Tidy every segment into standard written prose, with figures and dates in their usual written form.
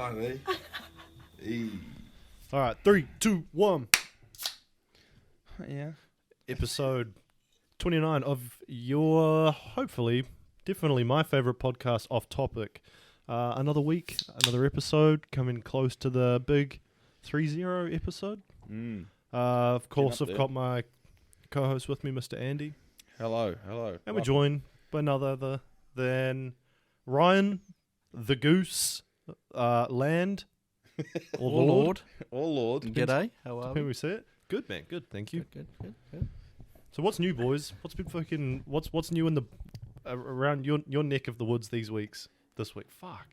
on, eh? Hey. All right, 3, 2, 1. Yeah. Episode 29 of your, hopefully, definitely my favorite podcast, Off Topic. Another week, another episode, coming close to the big 3-0 episode. Of course, I've got my co-host with me, Mr. Andy. Hello. And we're joined by none other than Ryan, the Goose, Land, or Lord. Or Lord. G'day, how are Can we? we say it? Good, man. Good, thank you. Good. So what's new, boys? What's been fucking? What's new in the around your neck of the woods this week? Fuck.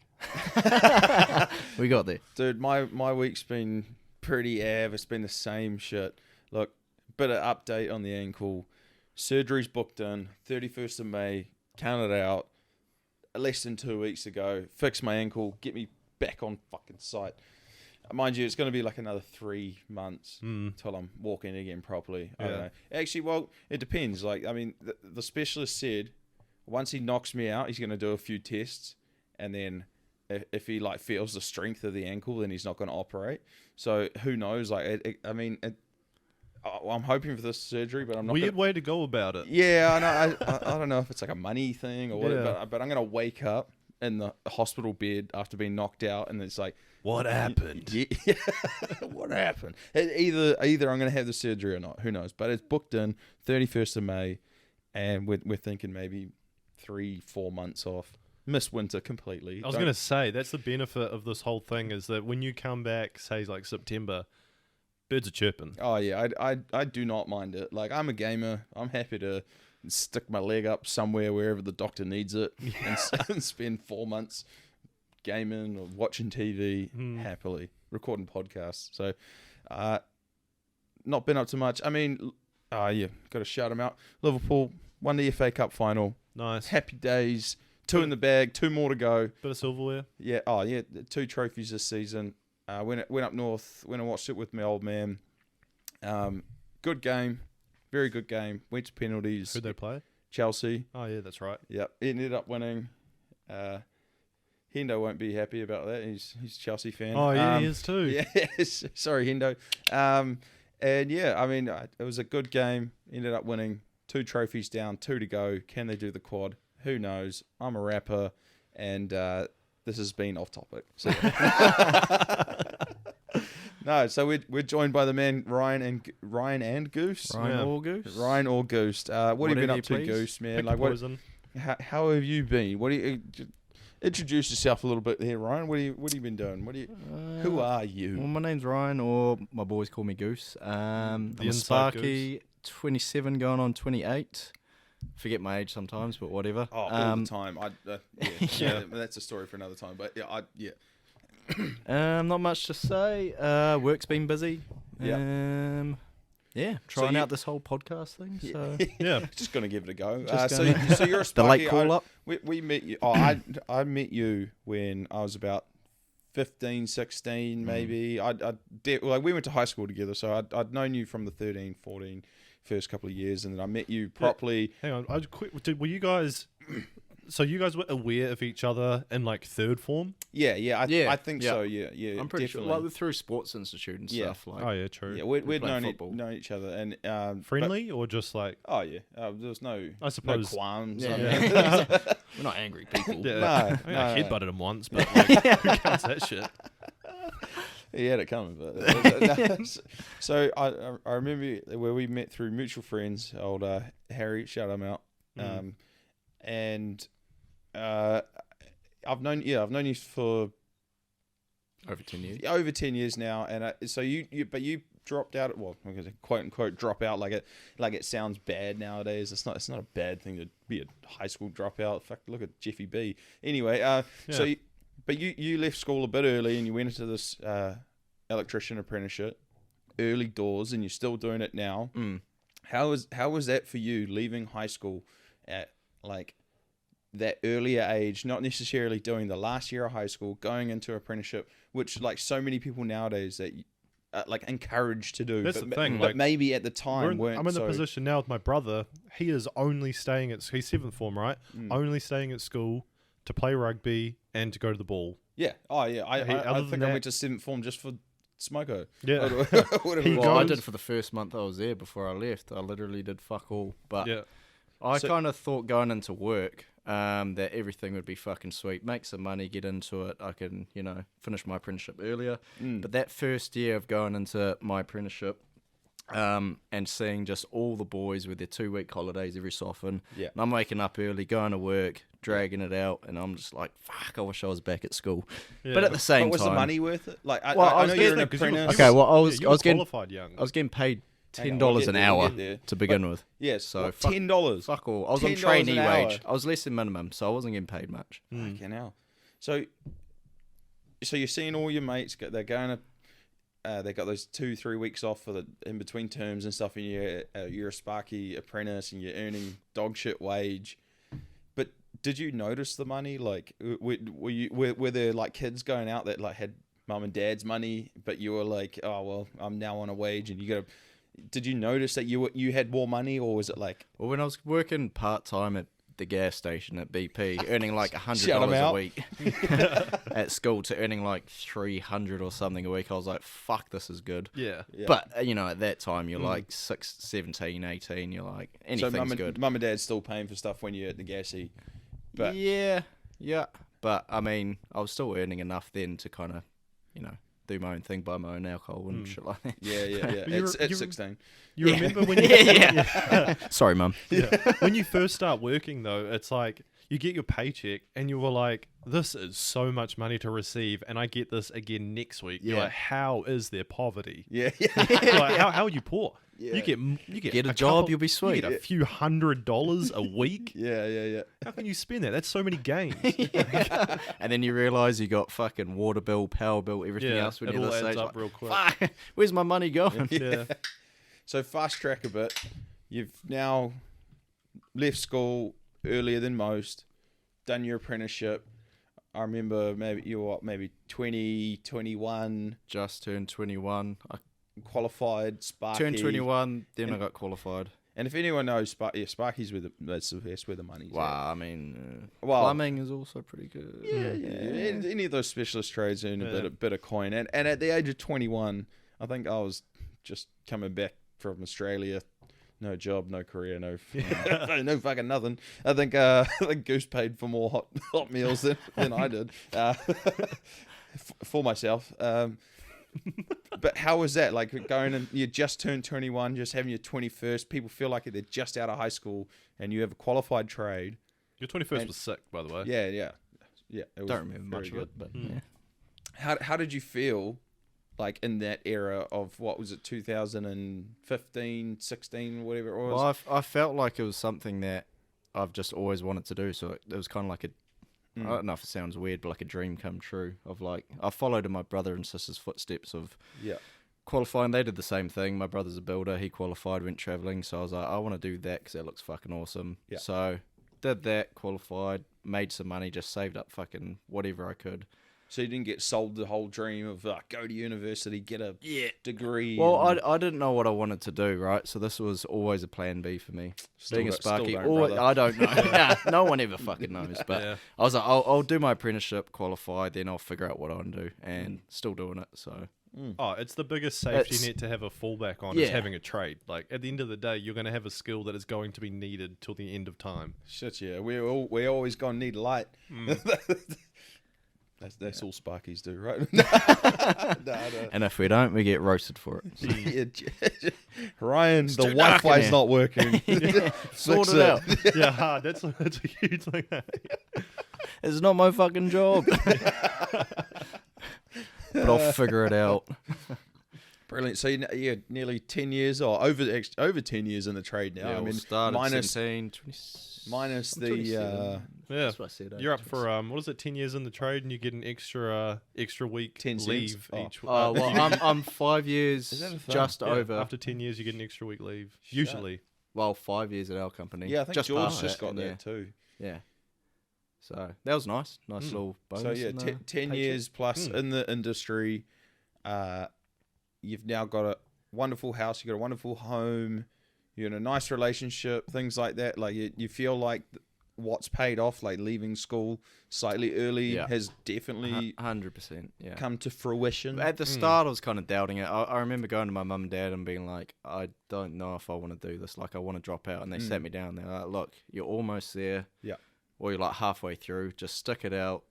We got there. Dude, my week's been pretty It's been the same shit. Look, bit of update on the ankle. Surgery's booked in, 31st of May, counted out, less than 2 weeks ago. Fix my ankle, get me back on fucking site. Mind you, it's going to be like another 3 months till I'm walking again properly. I don't know. Actually, well, it depends. Like, I mean, the specialist said once he knocks me out, he's going to do a few tests, and then if he like feels the strength of the ankle, then he's not going to operate. So who knows? Like, I'm hoping for this surgery, but I'm not. Weird way to go about it. Yeah, I know. I don't know if it's like a money thing or whatever, Yeah. but I'm going to wake up in the hospital bed after being knocked out, and it's like, What happened? Yeah. What happened? Either I'm going to have the surgery or not. Who knows? But it's booked in 31st of May, and we're thinking maybe 3-4 months off. Miss winter completely. I was going to say, that's the benefit of this whole thing is that when you come back, say like September, birds are chirping. Oh yeah, I do not mind it. Like, I'm a gamer. I'm happy to stick my leg up somewhere wherever the doctor needs it and spend 4 months gaming or watching TV happily, recording podcasts. So, not been up to much. I mean, got to shout them out. Liverpool won the FA Cup final. Nice. Happy days. 2 in the bag. 2 more to go. Bit of silverware. Yeah. 2 trophies this season. Went up north. Went and watched it with my old man. Good game. Very good game. Went to penalties. Who'd they play? Chelsea. Oh, yeah, that's right. Yep. Ended up winning. Hendo won't be happy about that. He's a Chelsea fan. Oh, yeah, he is too. Yeah. Sorry, Hendo. And yeah, I mean, it was a good game. Ended up winning. 2 trophies down. 2 to go. Can they do the quad? Who knows? I'm a rapper, and this has been Off Topic. So, no, so we're joined by the man Ryan and Goose. Ryan or Goose? Ryan or Goose. What have you been up to, please. Goose, man? Pick Like, the what? poison. How have you been? What do you introduce yourself a little bit here, Ryan? What have you been doing? Who are you? Well, my name's Ryan, or my boys call me Goose. I'm a inside Sparky, 27 going on 28. Forget my age sometimes, but whatever. Oh, all the time. Yeah, that's a story for another time. But Not much to say. Work's been busy. Yeah. Trying out this whole podcast thing. So Yeah. Just gonna give it a go. Just So you're a the Sparky. late call up. We met you. I met you when I was about 15, 16, maybe. We went to high school together, so I'd known you from the 13, 14 first couple of years, and then I met you properly. Hang on. Were you guys... So you guys were aware of each other in like third form? I think so. Yeah. I'm pretty definitely. sure. Like through sports institute and stuff. Like, Oh, yeah, true. Yeah, we'd played known football. known each other, and Friendly or just like... oh yeah, there was no I suppose... no qualms. Yeah. I mean, we're not angry people. Yeah. No, I no. headbutted him once, but like, who counts that shit? He had it coming, but so I remember where we met through mutual friends. Old Harry, shout him out. And I've known you for Over 10 years. over 10 years now, and so you dropped out. Well, I'm going to quote unquote drop out like it sounds bad nowadays. It's not a bad thing to be a high school dropout. Fuck, look at Jeffy B. Anyway, so. But you left school a bit early and you went into this electrician apprenticeship, early doors, and you're still doing it now. How was that for you, leaving high school at like that earlier age, not necessarily doing the last year of high school, going into apprenticeship, which like so many people nowadays that like encouraged to do. That's but, the thing. But like, maybe at the time weren't. I'm in the so, position now with my brother. He is only staying at... He's 7th form, right? Only staying at school to play rugby, and to go to the ball. Yeah. Oh, yeah. I other think than I that- went to 7th form just for smoko. Yeah. Whatever He it was. Well, I goes- did for the first month I was there before I left. I literally did fuck all. But Yeah. I So- kind of thought going into work that everything would be fucking sweet. Make some money, get into it. I can, finish my apprenticeship earlier. Mm. But that first year of going into my apprenticeship and seeing just all the boys with their 2-week holidays every so often. Yeah. And I'm waking up early, going to work, dragging it out. And I'm just like, fuck, I wish I was back at school. Yeah. But at the same But was time... the money worth it? Like, I Well, I know was you're an getting- 'cause you were- apprentice. Okay, well, I was you were getting... qualified young. I was getting paid Hang on, $10 we'll get an there, we'll hour get there. to begin with. Yes. So What, fuck- $10. Fuck all. I was on $10 trainee an hour. wage. I was less than minimum, so I wasn't getting paid much. Fucking hell. So you're seeing all your mates. They're going to. They got those 2-3 weeks off for the in between terms and stuff, and you're a Sparky apprentice and you're earning dog shit wage. But did you notice the money? Like, were there like kids going out that like had mum and dad's money, but you were like, oh well, I'm now on a wage, and you got to. Did you notice that you had more money, or was it like? Well, when I was working part-time at the gas station at BP, earning like Shout 'em $100 a out. week at school to earning like $300 or something a week, I was like, fuck, this is good. Yeah. Yeah. But, at that time, you're like 17, 18, you're like, anything's so good. mum and dad's still paying for stuff when you're at the gassy. But Yeah. But, I mean, I was still earning enough then to kind of, do my own thing, buy my own alcohol and shit like that. yeah. But you're- It's you're- 16. You remember when you Sorry, Mum. when you first start working though, it's like you get your paycheck and you were like, this is so much money to receive and I get this again next week. You're Yeah. like, how is there poverty? Yeah. Like, how are you poor? Yeah. You get Get a job, couple- you'll be You sweet. get a few $100 a week. Yeah. How can you spend that? That's so many games. And then you realise you got fucking water bill, power bill, everything Yeah, else when it you're all this adds age. up Like, real quick. fuck, where's my money going? Yeah. So fast track a bit. You've now left school earlier than most, done your apprenticeship. I remember maybe 20, 21, Just turned 21. I qualified, Sparky. turned 21, then I got qualified. And if anyone knows, Sparky's that's where the money's Wow, I mean, Well- plumbing is also pretty good. at. Yeah. Any of those specialist trades earn Yeah. a bit of coin. And at the age of 21, I think I was just coming back from Australia. No job, no career, no fucking nothing. I think Goose paid for more hot meals than I did for myself. But how was that? Like going and you just turned 21, just having your 21st. People feel like they're just out of high school, and you have a qualified trade. Your 21st And- was sick, by the way. Yeah. It was Don't remember very much good. of it, but yeah. How did you feel, like in that era of what was it, 2015, 16, whatever it was? Well, I felt like it was something that I've just always wanted to do. So it was kind of like I don't know if it sounds weird, but like a dream come true of like, I followed in my brother and sister's footsteps of Yeah. qualifying. They did the same thing. My brother's a builder. He qualified, went traveling. So I was like, I want to do that because that looks fucking awesome. Yeah. So did that, qualified, made some money, just saved up fucking whatever I could. So you didn't get sold the whole dream of go to university, get a degree. Well, and I didn't know what I wanted to do, right? So this was always a plan B for me. Being a Sparky, don't, always, brother. I don't know. Nah, no one ever fucking knows. But Yeah. I was like, I'll do my apprenticeship, qualify, then I'll figure out what I want to do, and still doing it. So Oh, it's the biggest safety It's- net to have a fallback on is Yeah. having a trade. Like at the end of the day, you're going to have a skill that is going to be needed till the end of time. Shit, yeah. We always gonna need light. Mm. That's all Sparkies do, right? no. and if we don't, we get roasted for it. Yeah, Ryan, the too dark in Wi-Fi's here. not working. Sort Fix it out. Yeah, that's a huge thing. It's not my fucking job. But I'll figure it out. Brilliant. So you're nearly 10 years or over 10 years in the trade now. I mean, started minus 17, 20, minus I'm the 27. Yeah, That's what I said. you're up for what is it? 10 years in the trade, and you get an extra week 10 cents? leave Oh. each. Oh well, I'm 5 years Is that a thing? just yeah, over. after 10 years, you get an extra week leave. Usually, Well, 5 years at our company. yeah. I think just George past just got and that too. Yeah. So that was nice. Nice little bonus. So yeah, in the 10 paycheck. years plus in the industry. You've now got a wonderful house. You got a wonderful home. You're in a nice relationship. Things like that. Like you feel like what's paid off, like leaving school slightly early, has definitely 100%. Yeah, come to fruition. at the start, I was kind of doubting it. I remember going to my mum and dad and being like, I don't know if I want to do this. Like, I want to drop out. And they sat me down. They're like, look, you're almost there. Yeah. Or you're like halfway through. Just stick it out.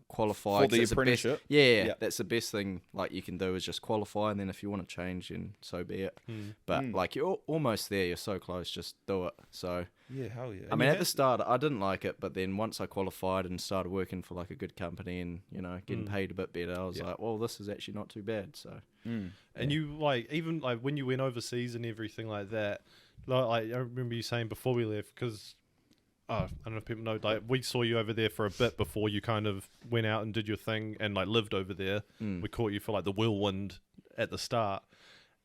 Qualify. For the apprenticeship. Yeah, that's the best thing like you can do is just qualify. And then if you want to change, then so be it. But like, you're almost there. You're so close. Just do it. So... Yeah, hell yeah. I mean, at the start, I didn't like it, but then once I qualified and started working for like a good company and, you know, getting paid a bit better, I was like, well, this is actually not too bad. So, And you like, even like when you went overseas and everything like that, like I remember you saying before we left, because I don't know if people know, like we saw you over there for a bit before you kind of went out and did your thing and like lived over there. We caught you for like the whirlwind at the start.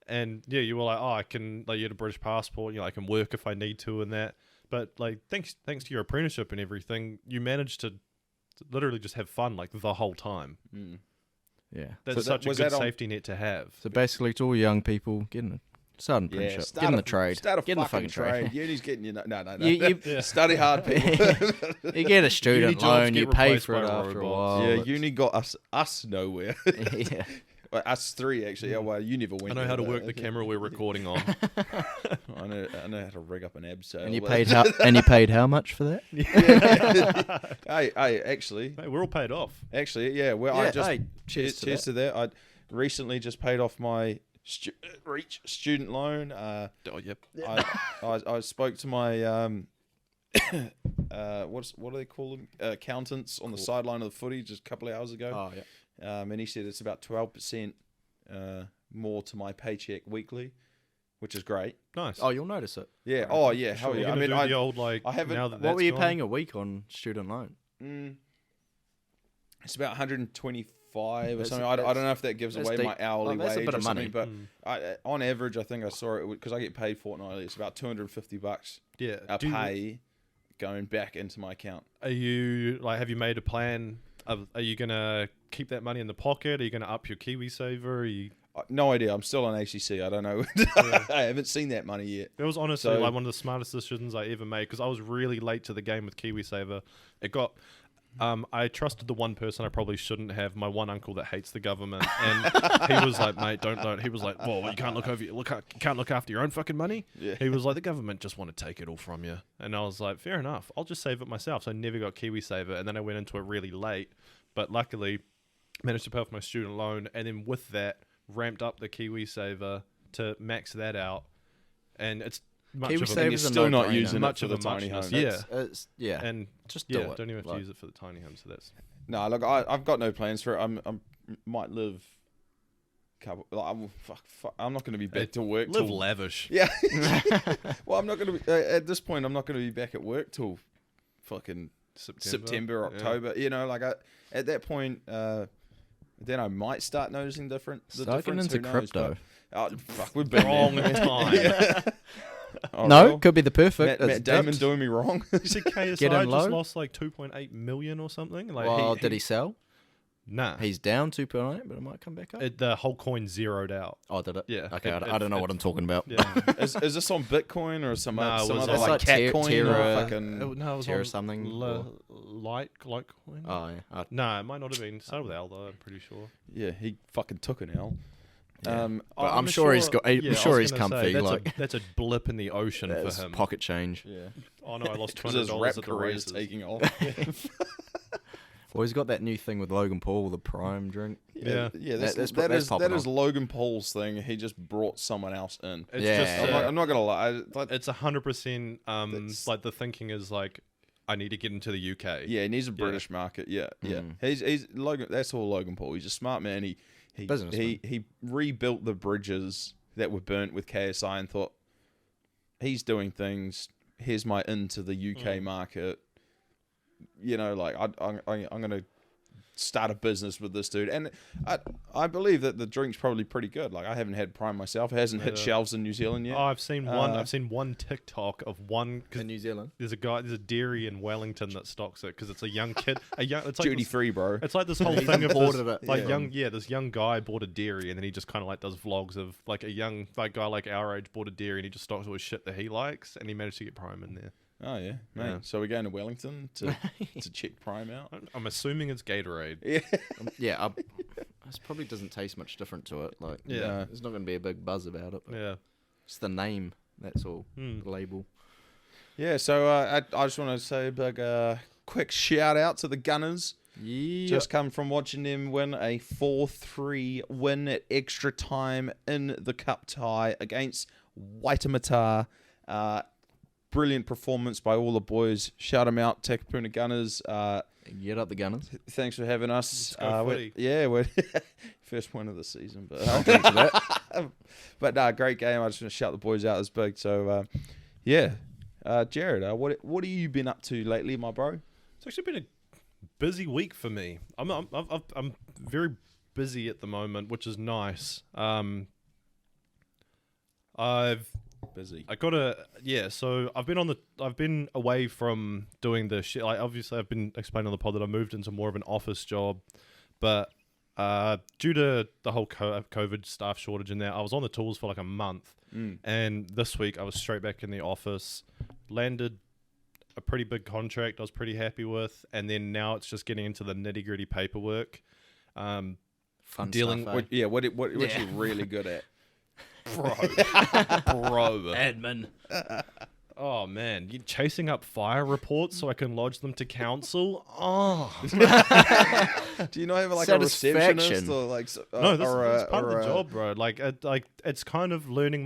And yeah, you were like, oh, I can, like, you had a British passport, you know, I can work if I need to and that. But like, thanks to your apprenticeship and everything, you managed to literally just have fun like the whole time. yeah. That's such a good safety net to have. So basically, to all young people, start an apprenticeship, get in the trade, Start a get in the fucking trade. Uni's getting you. No. You Study hard, people. you get a student jobs loan, get you pay replaced for it by after a robots. while. Yeah, Uni got us nowhere. yeah. Well, us three actually. Yeah, well, you never went. I know there, how to but- work the camera we're recording on. I know how to rig up an abseil. And you paid how much for that? Hey, actually, Hey, we're all paid off. yeah. Well, I Yeah, just hey, cheers to that. I recently just paid off my student loan. Oh, yep. I spoke to my what do they call them? Accountants on the sideline of the footy just a couple of hours ago. Oh yeah. And he said it's about 12% more to my paycheck weekly, which is great. Nice. Oh, you'll notice it. Yeah. Oh, yeah. Hell You're yeah. I gonna mean, do the old like. I haven't- Now that What that's were you gone. paying a week on student loan? It's about 125 or That's- something. I don't know if that gives that's away deep. my hourly That's a wage bit or of something, money. but on average, I think I saw it because I get paid fortnightly. It's about $250 Yeah. a pay going back into my account. Are you like? Have you made a plan? Are you gonna keep that money in the pocket? Are you gonna up your KiwiSaver? Are you? No idea. I'm still on ACC. I don't know. I haven't seen that money yet. It was honestly So- like one of the smartest decisions I ever made because I was really late to the game with KiwiSaver. It got. I trusted the one person I probably shouldn't have, my one uncle that hates the government, and he was like, "Mate, don't." He was like, "Well, you can't you can't look after your own fucking money." Yeah. He was like, "The government just want to take it all from you," and I was like, "Fair enough. I'll just save it myself." So I never got KiwiSaver, and then I went into it really late, but luckily managed to pay off my student loan, and then with that ramped up the KiwiSaver to max that out, and it's much of a KiwiSaver's And you're a still not no-brainer. using Much it for of the a tiny home. muchness, yeah. It's and just do yeah, it. don't even have Like- to use it for the tiny home. So that's No, look, I've got no plans for it. I'm might live. I'm not going to be back to work. live till, lavish. Yeah. Well, I'm not going to be at this point. I'm not going to be back at work till fucking September, Yeah. October. You know, like at that point, then I might start noticing the Start difference. getting into Who knows? crypto. But, fuck, we've been Wrong there. time. Yeah. Oh, No, well, could be the perfect. Matt It's Damon dipped. doing me wrong. You said KSI Get in just low. lost like 2.8 million or something. Like, Well, did he sell? Nah. He's down 2.8, but it might come back up. The whole coin zeroed out. Oh, did it? Yeah. Okay, It- I don't know what I'm talking about. Yeah. is this on Bitcoin or some No, it other was like, on- like cat coin or Terra- fucking? No, it was Terra on something, Litecoin. Oh, yeah. No, it might not have been. Started with L though. I'm pretty sure. Yeah, he fucking took an L. Yeah. But I'm sure he's got. I'm sure he's comfy. That's a blip in the ocean for that's him. pocket change. Yeah, Oh no, I lost because $200 his rap at the career is races. taking off. Well, he's got that new thing with Logan Paul, the Prime drink. Yeah. yeah. That's That popping is off. Logan Paul's thing. He just brought someone else in. It's Yeah. just I'm not gonna lie. it's 100%. That's- Like the thinking is like, I need to get into the UK. Yeah, and he's a British market. Yeah, yeah. He's Logan. That's all Logan Paul. He's a smart man. He Businessman. rebuilt the bridges that were burnt with KSI and thought he's doing things. Here's my into the UK market. You know, like I'm gonna start a business with this dude, and I believe that the drink's probably pretty good. Like I haven't had Prime myself; it hasn't hit shelves in New Zealand yet. Oh, I've seen one. I've seen one TikTok of one. Cause In New Zealand. there's a dairy in Wellington that stocks it because it's a young kid. It's like Duty this, free, bro. It's like this whole thing of imported this, it, like yeah. this young guy bought a dairy and then he just kind of like does vlogs of like a young guy like our age bought a dairy and he just stocks all his shit that he likes and he managed to get Prime in there. Oh yeah, mate. Yeah. So we're going to Wellington to check Prime out. I'm assuming it's Gatorade. Yeah. Yeah, this probably doesn't taste much different to it. Like, Yeah. there's not going to be a big buzz about it. But Yeah. it's the name. That's all. The label. Yeah. So I just want to say a big quick shout out to the Gunners. Yeah. Just come from watching them win a 4-3 win at extra time in the cup tie against Waitemata. Brilliant performance by all the boys. Shout them out, Takapuna Gunners. Get up the Gunners. Thanks for having us. Let's go footy. We're first win of the season, but I'll drink to that. but great game. I just want to shout the boys out as big. So Jared, what have you been up to lately, my bro? It's actually been a busy week for me. I'm very busy at the moment, which is nice. So I've been away from doing the shit. Like, obviously I've been explaining on the pod that I moved into more of an office job, but due to the whole COVID staff shortage in there, I was on the tools for like a month, and this week I was straight back in the office, landed a pretty big contract I was pretty happy with, and then now it's just getting into the nitty gritty paperwork. Fun Dealing stuff, What you really good at? Bro. Admin. Oh man, you chasing up fire reports so I can lodge them to council? Oh. Do you not have like a Satisfaction. receptionist or like No, this or is part of or the job, bro. Like it's kind of learning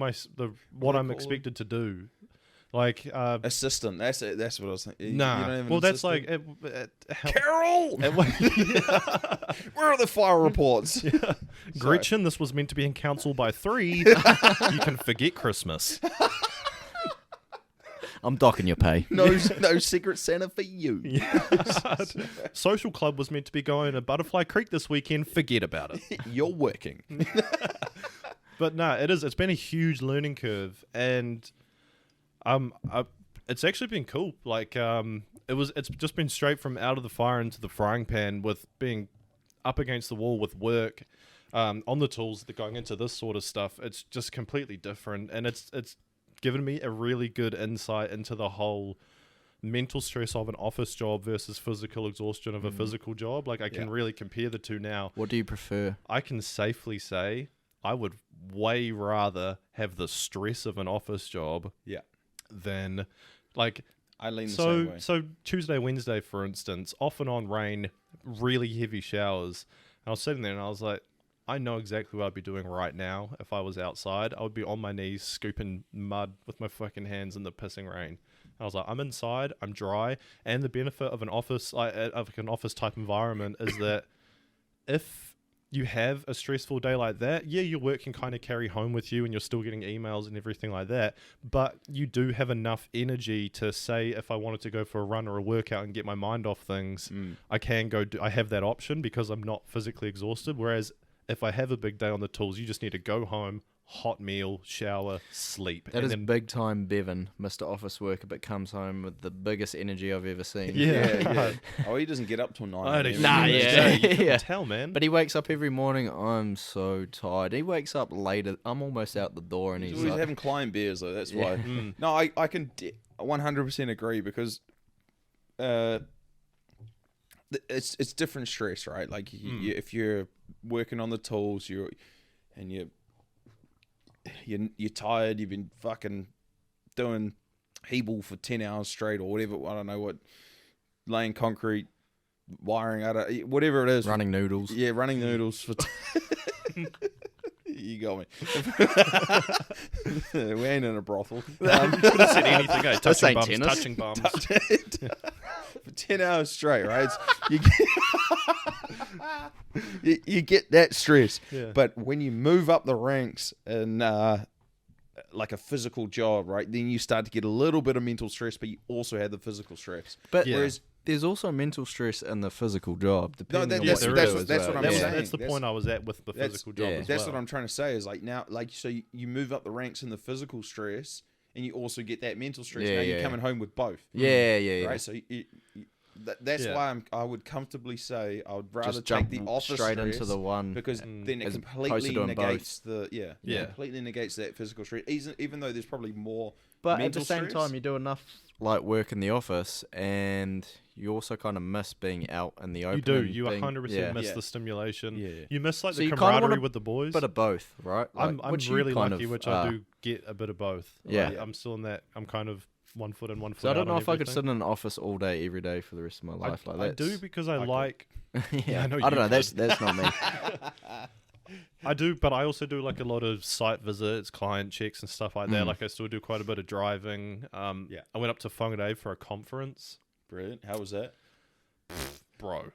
what I'm expected to do. Like assistant? That's it. That's what I was thinking. nah. You don't have an Well, that's assistant? like Carol. Where are the fire reports? Gretchen, this was meant to be in council by 3. You can forget Christmas. I'm docking your pay. No Secret Santa for you. Social club was meant to be going to Butterfly Creek this weekend. Forget about it. You're working. But no, it's been a huge learning curve, and it's actually been cool. Like it's just been straight from out of the fire into the frying pan with being up against the wall with work on the tools that going into this sort of stuff. It's just completely different, and it's given me a really good insight into the whole mental stress of an office job versus physical exhaustion of a physical job. Like I can really compare the two now. What do you prefer? I can safely say I would way rather have the stress of an office job than like I lean the same way. So Tuesday, Wednesday, for instance, off and on rain, really heavy showers. And I was sitting there and I was like, I know exactly what I'd be doing right now if I was outside. I would be on my knees scooping mud with my fucking hands in the pissing rain. I was like, I'm inside, I'm dry, and the benefit of an office type environment is that if you have a stressful day like that, your work can kind of carry home with you and you're still getting emails and everything like that, but you do have enough energy to say if I wanted to go for a run or a workout and get my mind off things, I can go I have that option because I'm not physically exhausted. Whereas if I have a big day on the tools, you just need to go home, hot meal, shower, sleep. That is big time Bevan, Mr. Office Worker, but comes home with the biggest energy I've ever seen. Yeah. Oh, he doesn't get up till 9 a.m. Nah, yeah. You can Yeah. tell, man. But he wakes up every morning. I'm so tired. He wakes up later. I'm almost out the door, and he's He's always like, having client beers though. That's Yeah. why. No, I can 100% agree because it's different stress, right? Like if you're working on the tools, you're tired. You've been fucking doing Hebel for 10 hours straight or whatever. I don't know what, laying concrete, wiring out of whatever it is. running noodles. Yeah, running noodles for. You got me. We ain't in a brothel. Could have said anything. Eh? This Touching ain't bums, tennis. touching bums. For 10 hours straight, right? You get that stress. Yeah. But when you move up the ranks in like a physical job, right, then you start to get a little bit of mental stress, but you also have the physical stress. But Yeah. Whereas there's also mental stress in the physical job. Depending on that's what you what- do as that's well. what I'm That was- saying. That's the That's- point I was at with the that's- physical job yeah. as that's well. what I'm trying to say is like now, like so you move up the ranks in the physical stress, and you also get that mental stress. Yeah, now you're yeah. coming home with both. Yeah. Right, so That's Yeah. why I would comfortably say I would rather Just take jump the office straight stress into the one. because then it As opposed to completely doing negates Yeah. completely negates that physical stress. Even though there's probably more. But at mental the same stress. time, you do enough like work in the office, and you also kind of miss being out in the open. You do. and You being- 100% miss Yeah. the stimulation. Yeah. You miss like So the you kinda wanna- camaraderie with the boys. Bit of both, right? I'm which you really kind lucky, of which are. I do get a bit of both. Yeah. Like, I'm still in that. I'm kind of 1 foot in, 1 foot So I don't out know on if I could everything. sit in an office all day, every day for the rest of my life like that. I do because I could. like. yeah, I know I you don't know. could. That's not me. I do, but I also do like a lot of site visits, client checks, and stuff like that. Mm. Like I still do quite a bit of driving. Yeah. I went up to Whangarei for a conference, Brilliant. How was that? bro.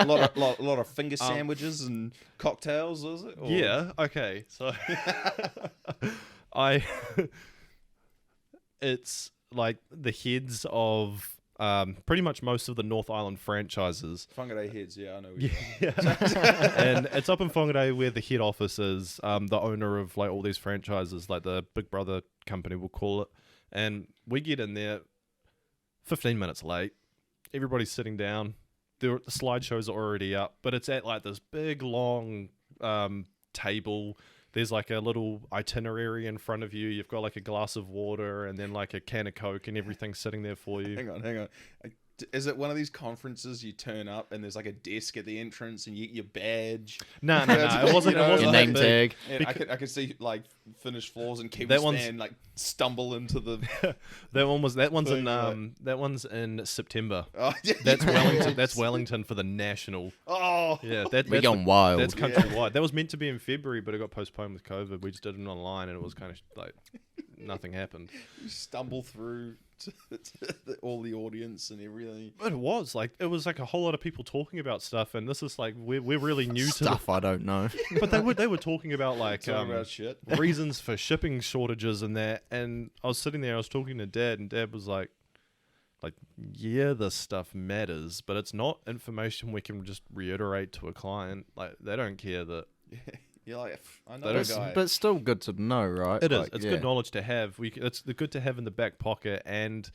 lot of finger sandwiches and cocktails, was it? Or- Yeah. Okay. So I, it's like the heads of pretty much most of the North Island franchises. Whangarei heads, yeah, I know. Yeah. And it's up in Whangarei where the head office is, the owner of like all these franchises, like the Big Brother company, we'll call it. And we get in there 15 minutes late. Everybody's sitting down. The slideshows are already up, but it's at like this big, long table. There's like a little itinerary in front of you. You've got like a glass of water and then like a can of Coke and everything sitting there for you. Hang on. Is it one of these conferences you turn up and there's like a desk at the entrance and you get your badge? No. It wasn't. It You know, wasn't Your that name big. tag. And I could see like finished floors and Kiwi That one's- Span like stumble into the. That one's Thing, in September. Oh, yeah. That's Wellington. That's Wellington for the national. Oh, Yeah, We're that's going wild. That's countrywide. That was meant to be in February, but it got postponed with COVID. We just did it online, and it was kind of like nothing happened. you stumble through to all the audience and everything. But it was like a whole lot of people talking about stuff, and this is like we're really new to Stuff I don't know. But they were talking about like Talking about shit. reasons for shipping shortages and that. And I was sitting there, I was talking to Dad, and Dad was like, yeah, this stuff matters, but it's not information we can just reiterate to a client. Like they don't care that. You're like, I know That a is- guy. But it's still good to know, right? It is. Like, It's yeah. good knowledge to have. It's good to have in the back pocket. And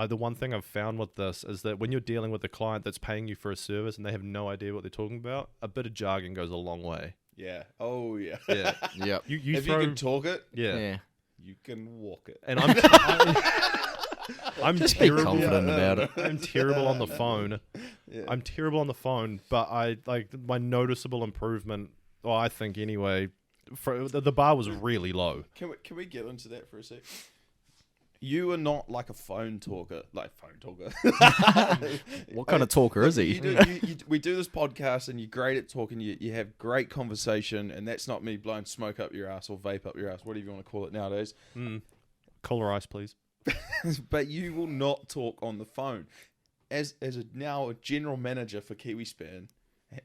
the one thing I've found with this is that when you're dealing with a client that's paying you for a service and they have no idea what they're talking about, a bit of jargon goes a long way. Yeah. Oh, yeah. Yeah. Yep. You If throw. you can talk it, Yeah. Yeah. you can walk it. And I'm Just be terrible. confident about it. I'm terrible on the phone. Yeah. I'm terrible on the phone, but I like my noticeable improvement. Well, I think anyway. The bar was really low. Can we get into that for a sec? You are not like a phone talker. What kind of talker is he? We do this podcast and you're great at talking. You have great conversation, and that's not me blowing smoke up your ass or vape up your ass, whatever you want to call it nowadays. Cola ice, please. But you will not talk on the phone. As now a general manager for KiwiSpan,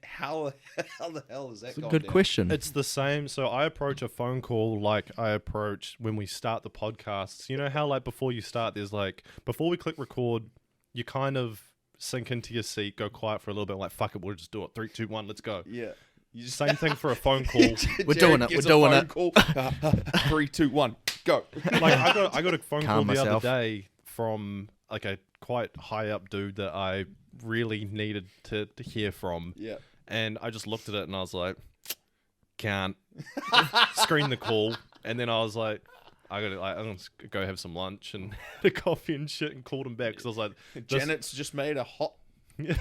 how the hell is that? It's a gone good down? question. It's the same. So I approach a phone call like I approach when we start the podcasts. You know how like before you start, there's like before we click record, you kind of sink into your seat, go quiet for a little bit, like fuck it, we'll just do it. 3, 2, 1, let's go. Yeah. You just Same thing for a phone call. We're doing it. We're doing it. Call. 3, 2, 1, go. Like I got a phone call Calm the myself. other day from like a quite high up dude that I really needed to hear from. Yeah. And I just looked at it and I was like, can't. Screen the call. And then I was like, I'm gonna go have some lunch and had a coffee and shit and called him back because I was like, Janet's just made a hot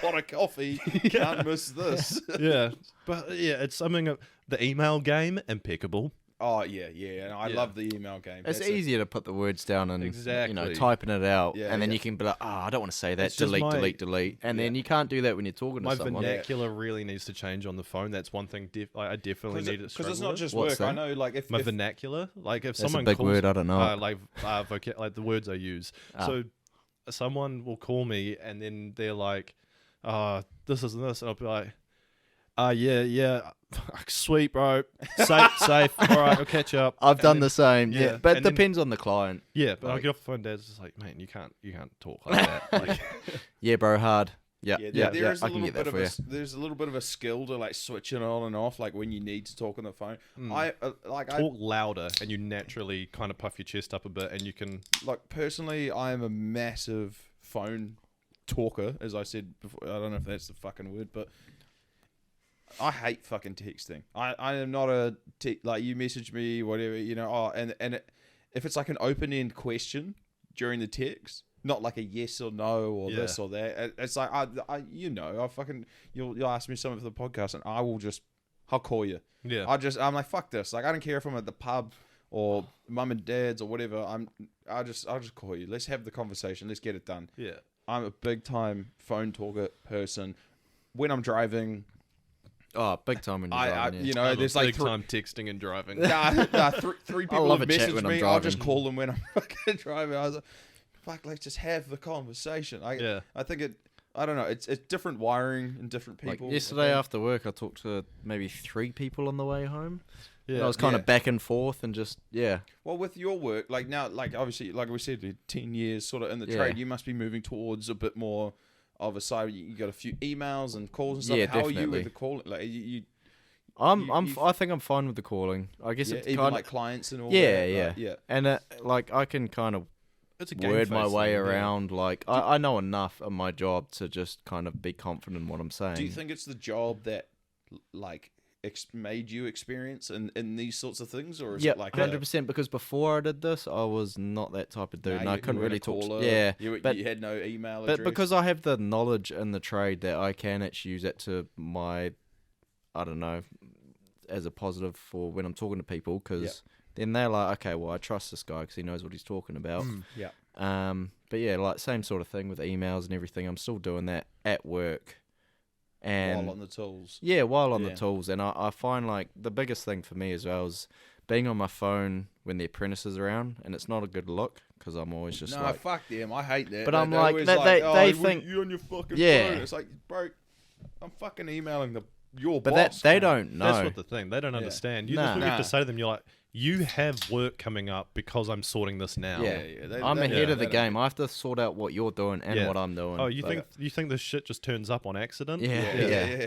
pot of coffee. Can't miss this. yeah. But yeah, it's something of the email game, impeccable. Oh yeah. And I Yeah. love the email game. It's That's it. easier to put the words down and Exactly. typing it out, Yeah, and then yeah. you can be like, I don't want to say that. It's just Delete, my- delete, and then you can't do that when you're talking My to someone. vernacular really needs to change on the phone. That's one thing I definitely need to Because struggle it's not with. just What's work. I that? know, like if My vernacular, like if That's someone a big calls, word. I don't know. like the words I use. So someone will call me and then they're like, this isn't this, and I'll be like, yeah, sweet, bro, safe. All right, I'll catch up. I've And done then- the same. yeah, Yeah, but it and then- depends on the client. Yeah, but I like- get off the phone, Dad's just like, man, you can't talk like that. Like, Yeah, bro, hard. Yeah, there is I a can little get that bit for you. there's a little bit of a skill to like switching on and off, like when you need to talk on the phone. I talk louder, and you naturally kind of puff your chest up a bit, and you can. like personally, I am a massive phone talker, as I said before. I don't know if that's the fucking word, but I hate fucking texting. I am not a like you message me whatever, you know. Oh, and if it's like an open end question during the text, not like a yes or no or this or that. It's like I you know, I fucking you'll ask me something for the podcast and I'll call you. Yeah. I'm like, fuck this. Like, I don't care if I'm at the pub or mum and dad's or whatever. I'll just call you. Let's have the conversation. Let's get it done. Yeah. I'm a big time phone talker person. When I'm driving, Oh, big time when you're driving. you Yeah. know, I'm there's a like big time texting and driving. three people love have a chat messaged when I'm me. I'll just driving. call them when I'm fucking driving. I was like, fuck, let's just have the conversation. I think I don't know. It's different wiring in different people. Like yesterday after work, I talked to maybe 3 people on the way home. Yeah. And I was kind of back and forth and just, Well, with your work, like now, like obviously, like we said, 10 years sort of in the trade, you must be moving towards a bit more of a side. You got a few emails and calls and stuff. Yeah, How are you definitely. with the call? Like I think I'm fine with the calling. I guess it's even kind like clients and all Yeah, that. yeah. Like, yeah. And like I can kind of It's a word my way game-faced thing, yeah. around. Like I know enough of my job to just kind of be confident in what I'm saying. Do you think it's the job that like made you experience in these sorts of things, or is Yeah, it like 100%. Because before I did this, I was not that type of dude, and I couldn't really talk. You had no email address. But because I have the knowledge in the trade that I can actually use that to my, I don't know, as a positive for when I'm talking to people, because then they're like, okay, well, I trust this guy because he knows what he's talking about. Yeah. But yeah, like same sort of thing with emails and everything. I'm still doing that at work. And while on the tools. Yeah, while on the tools. And I find like the biggest thing for me as well is being on my phone when the apprentice is around, and it's not a good look because I'm always just like, fuck them. I hate that. But I'm they're like, always they think you on your fucking Yeah. phone. It's like, bro, I'm fucking emailing your but boss. they man. don't know. That's what the thing. They don't understand. You Nah. just have to say to them, you're like, you have work coming up because I'm sorting this now. Yeah. They- I'm they- ahead of the they don't- game. I have to sort out what you're doing and what I'm doing. Oh, you But- think this shit just turns up on accident? Yeah.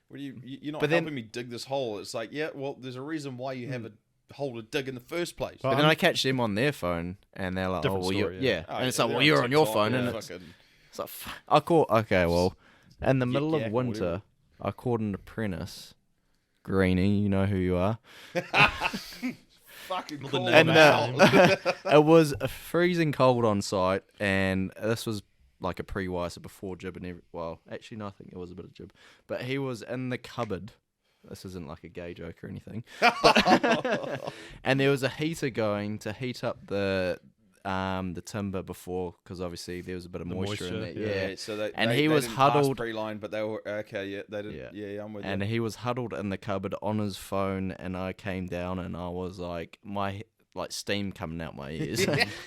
Well, you're not But then- helping me dig this hole. It's like, yeah, well, there's a reason why you have a hole to dig in the first place. Well, But then I catch them on their phone, and they're like, Different "Oh, well, story, you're, yeah. and it's like, they're well, you're on your TikTok, phone, and yeah, it's fucking- like, I caught. Okay, well, in the middle yak, of whatever. winter, I caught an apprentice, Greenie. You know who you are. fucking The call name them out. It was a freezing cold on site, and this was like a pre-wire, so before jib and well, actually, no, I think it was a bit of jib, but he was in the cupboard. This isn't like a gay joke or anything, and there was a heater going to heat up the timber before, because obviously there was a bit of moisture in moisture, there. Yeah. So they, And they, he they was didn't pass huddled- pre-line, but they were okay. Yeah, they didn't. Yeah, I'm with And you. he was huddled in the cupboard on his phone, and I came down, and I was like, steam coming out my ears.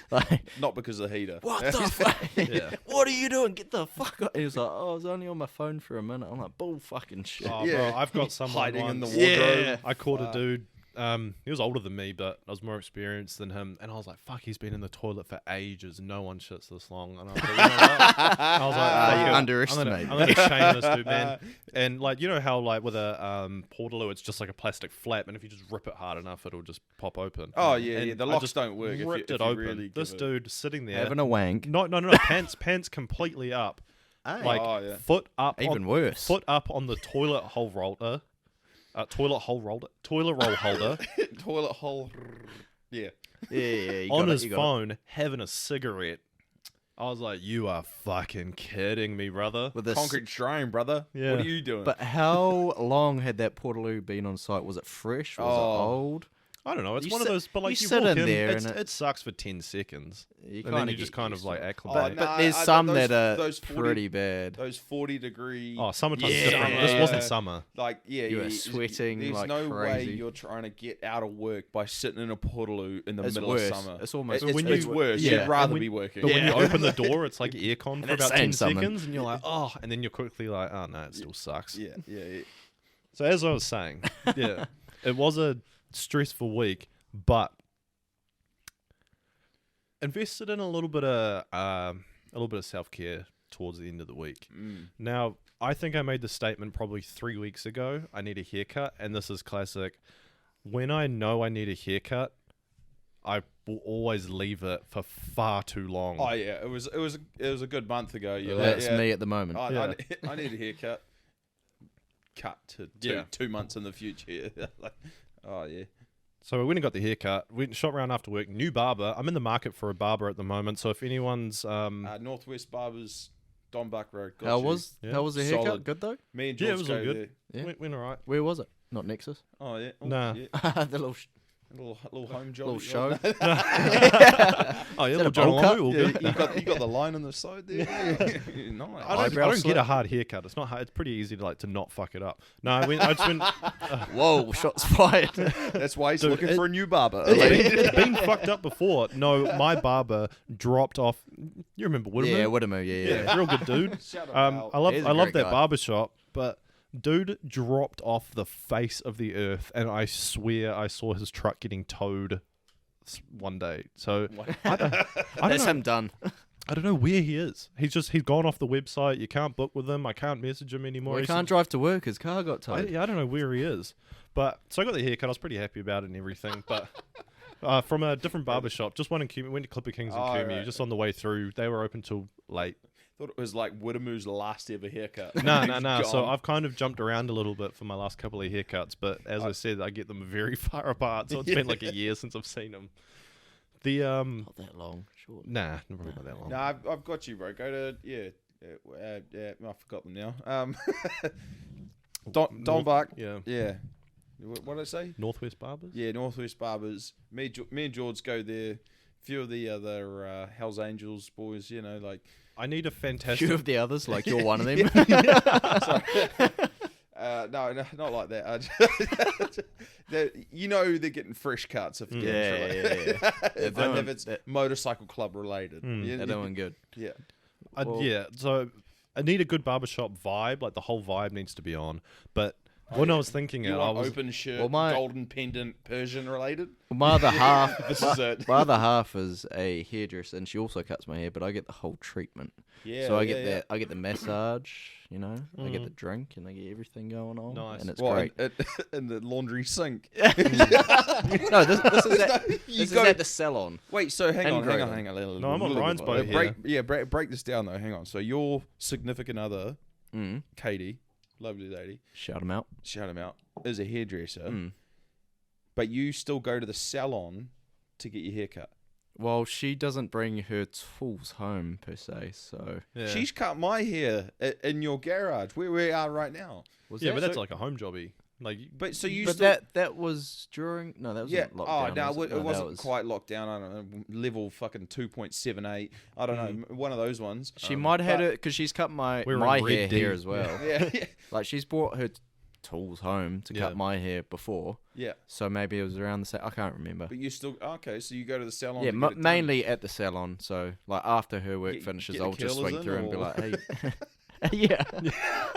Like, Not because of the heater. what the fuck? Yeah. What are you doing? Get the fuck out. He was like, oh, I was only on my phone for a minute. I'm like, bull fucking shit. Oh, Yeah. bro, I've got someone Hiding in the once- wardrobe. Yeah. I caught a dude. He was older than me, but I was more experienced than him. And I was like, fuck, he's been in the toilet for ages. No one shits this long. And I was like, you know what? I was like, fuck you it. underestimate. I'm gonna shame this dude, man. And like, you know how like with a portaloo, it's just like a plastic flap, and if you just rip it hard enough, it'll just pop open. Oh yeah, And yeah. The I locks just don't work. ripped if it you open. Really This give it- dude sitting there, Having a wank. no, pants completely up, Hey. like Oh, yeah. foot up, Even worse. foot up on the toilet roll holder. Toilet roll holder toilet hole. Yeah. Yeah, you on got it, his you got it. phone having a cigarette. I was like, you are fucking kidding me, brother. With this, Concrete drain, brother. Yeah. What are you doing? But how long had that portaloo been on site? Was it fresh? Was it old? I don't know. It's You one of sit- those, but like you you sit walk in there it's, and it sucks for 10 seconds. You And then you just kind of like Oh, acclimate. But nah, there's I- some those- that are those 40 pretty bad. Those 40-degree. Oh, summertime's Yeah. different. This wasn't summer. Like, yeah, You yeah, are sweating There's like no way crazy. you're trying to get out of work by sitting in a portaloo in the It's middle worse. of summer. It's almost It's, when it's you- worse. yeah, You'd and rather when- be working. But when you Yeah. open the door, it's like aircon for it's about 10 saying something. seconds, and you're like, oh, and then you're quickly like, oh no, it still sucks. Yeah, yeah, yeah. So as I was saying, yeah, it was a stressful week, but invested in a little bit of self-care towards the end of the week. Now, I think I made the statement probably 3 weeks ago, I need a haircut, and this is classic. When I know I need a haircut, I will always leave it for far too long. Oh yeah, it was a good month ago. Yeah, That's me at the moment. I need a haircut. Cut to 2 months in the future. Like, oh yeah. So we went and got the haircut. Went and shot around after work. New barber. I'm in the market for a barber at the moment. So if anyone's Northwest Barbers, Don Buck Road. How was the haircut? Solid. Good though. Me and Yeah, George it was all go good. there. Yeah. went all right. Where was it? Not Nexus. Oh yeah. Oh, Nah. Yeah. The little little home job. little show. Oh yeah, little John bowl cut? Longo, all Yeah, good. you got the line on the side there. Nice. I Eyebrow don't get a slip. hard haircut. It's not hard. It's pretty easy to not fuck it up. No, I just went. Whoa! Shots fired. That's why he's Dude, looking for a new barber. It's been fucked up before. No, my barber dropped off. You remember Whittimer? Yeah, Whittimer. Yeah. Real good dude. Shout him out. I love He's a love great that guy. barber shop, but dude dropped off the face of the earth, and I swear I saw his truck getting towed one day. So I don't That's know. him done. I don't know where he is. He's gone off the website. You can't book with him. I can't message him anymore. Well, he He's- can't drive to work. His car got I towed. don't know where he is. But so I got the haircut. I was pretty happy about it and everything. But from a different barber shop, just one in Cumia. Went to Clipper Kings in Oh, Cumia. right. Just on the way through, they were open till late. Thought it was like Whittimer's last ever haircut. No. He's So gone. I've kind of jumped around a little bit for my last couple of haircuts. But as I said, I get them very far apart. So it's been like a year since I've seen them. The Not that long. Sure. Nah, probably not that long. No, I've got you, bro. Go to I forgot them now. Don Buck. Yeah. Yeah. What did I say? Northwest Barbers? Yeah, Northwest Barbers. Me and George go there. A few of the other Hell's Angels boys, like. I need a Few fantastic... of the others, like you're one of them. No, not like that. They're getting fresh cuts if Yeah. if it's motorcycle club related. They're doing good. Yeah. Yeah, so I need a good barbershop vibe. Like the whole vibe needs to be on. But when I was thinking You it, I want was... open shirt, Well, my- golden pendant, Persian related? Well, my other half. This is it. My other half is a hairdresser, and she also cuts my hair, but I get the whole treatment. Yeah. So I get I get the massage, I get the drink, and I get everything going on. Nice. And it's Well, great. in the laundry sink. No, this is go- at the salon. Wait, so hang on. No, I'm on Ryan's boat here. Break this down though. Hang on. So your significant other, Mm. Katie, lovely lady, Shout them out. shout him out, is a hairdresser, Mm. but you still go to the salon to get your hair cut. Well, she doesn't bring her tools home per se, so Yeah. She's cut my hair in your garage where we are right now. Yeah, but that's like a home jobby. Like, But so you but still. that was during that was Yeah. lockdown. Oh no, was it that wasn't was- quite locked down. I don't know, level fucking 2.78. I don't know, one of those ones. She might have had but- it because she's cut my We're in my Red hair D. here as well. Yeah, Like she's brought her tools home to Yeah. cut my hair before, yeah. so maybe it was around the same. I can't remember. But you still okay? So you go to the salon. Yeah, to get it done. mainly at the salon. So like after her work Get- finishes, get I'll the just curlers swing in, through and be or- like, hey. Yeah,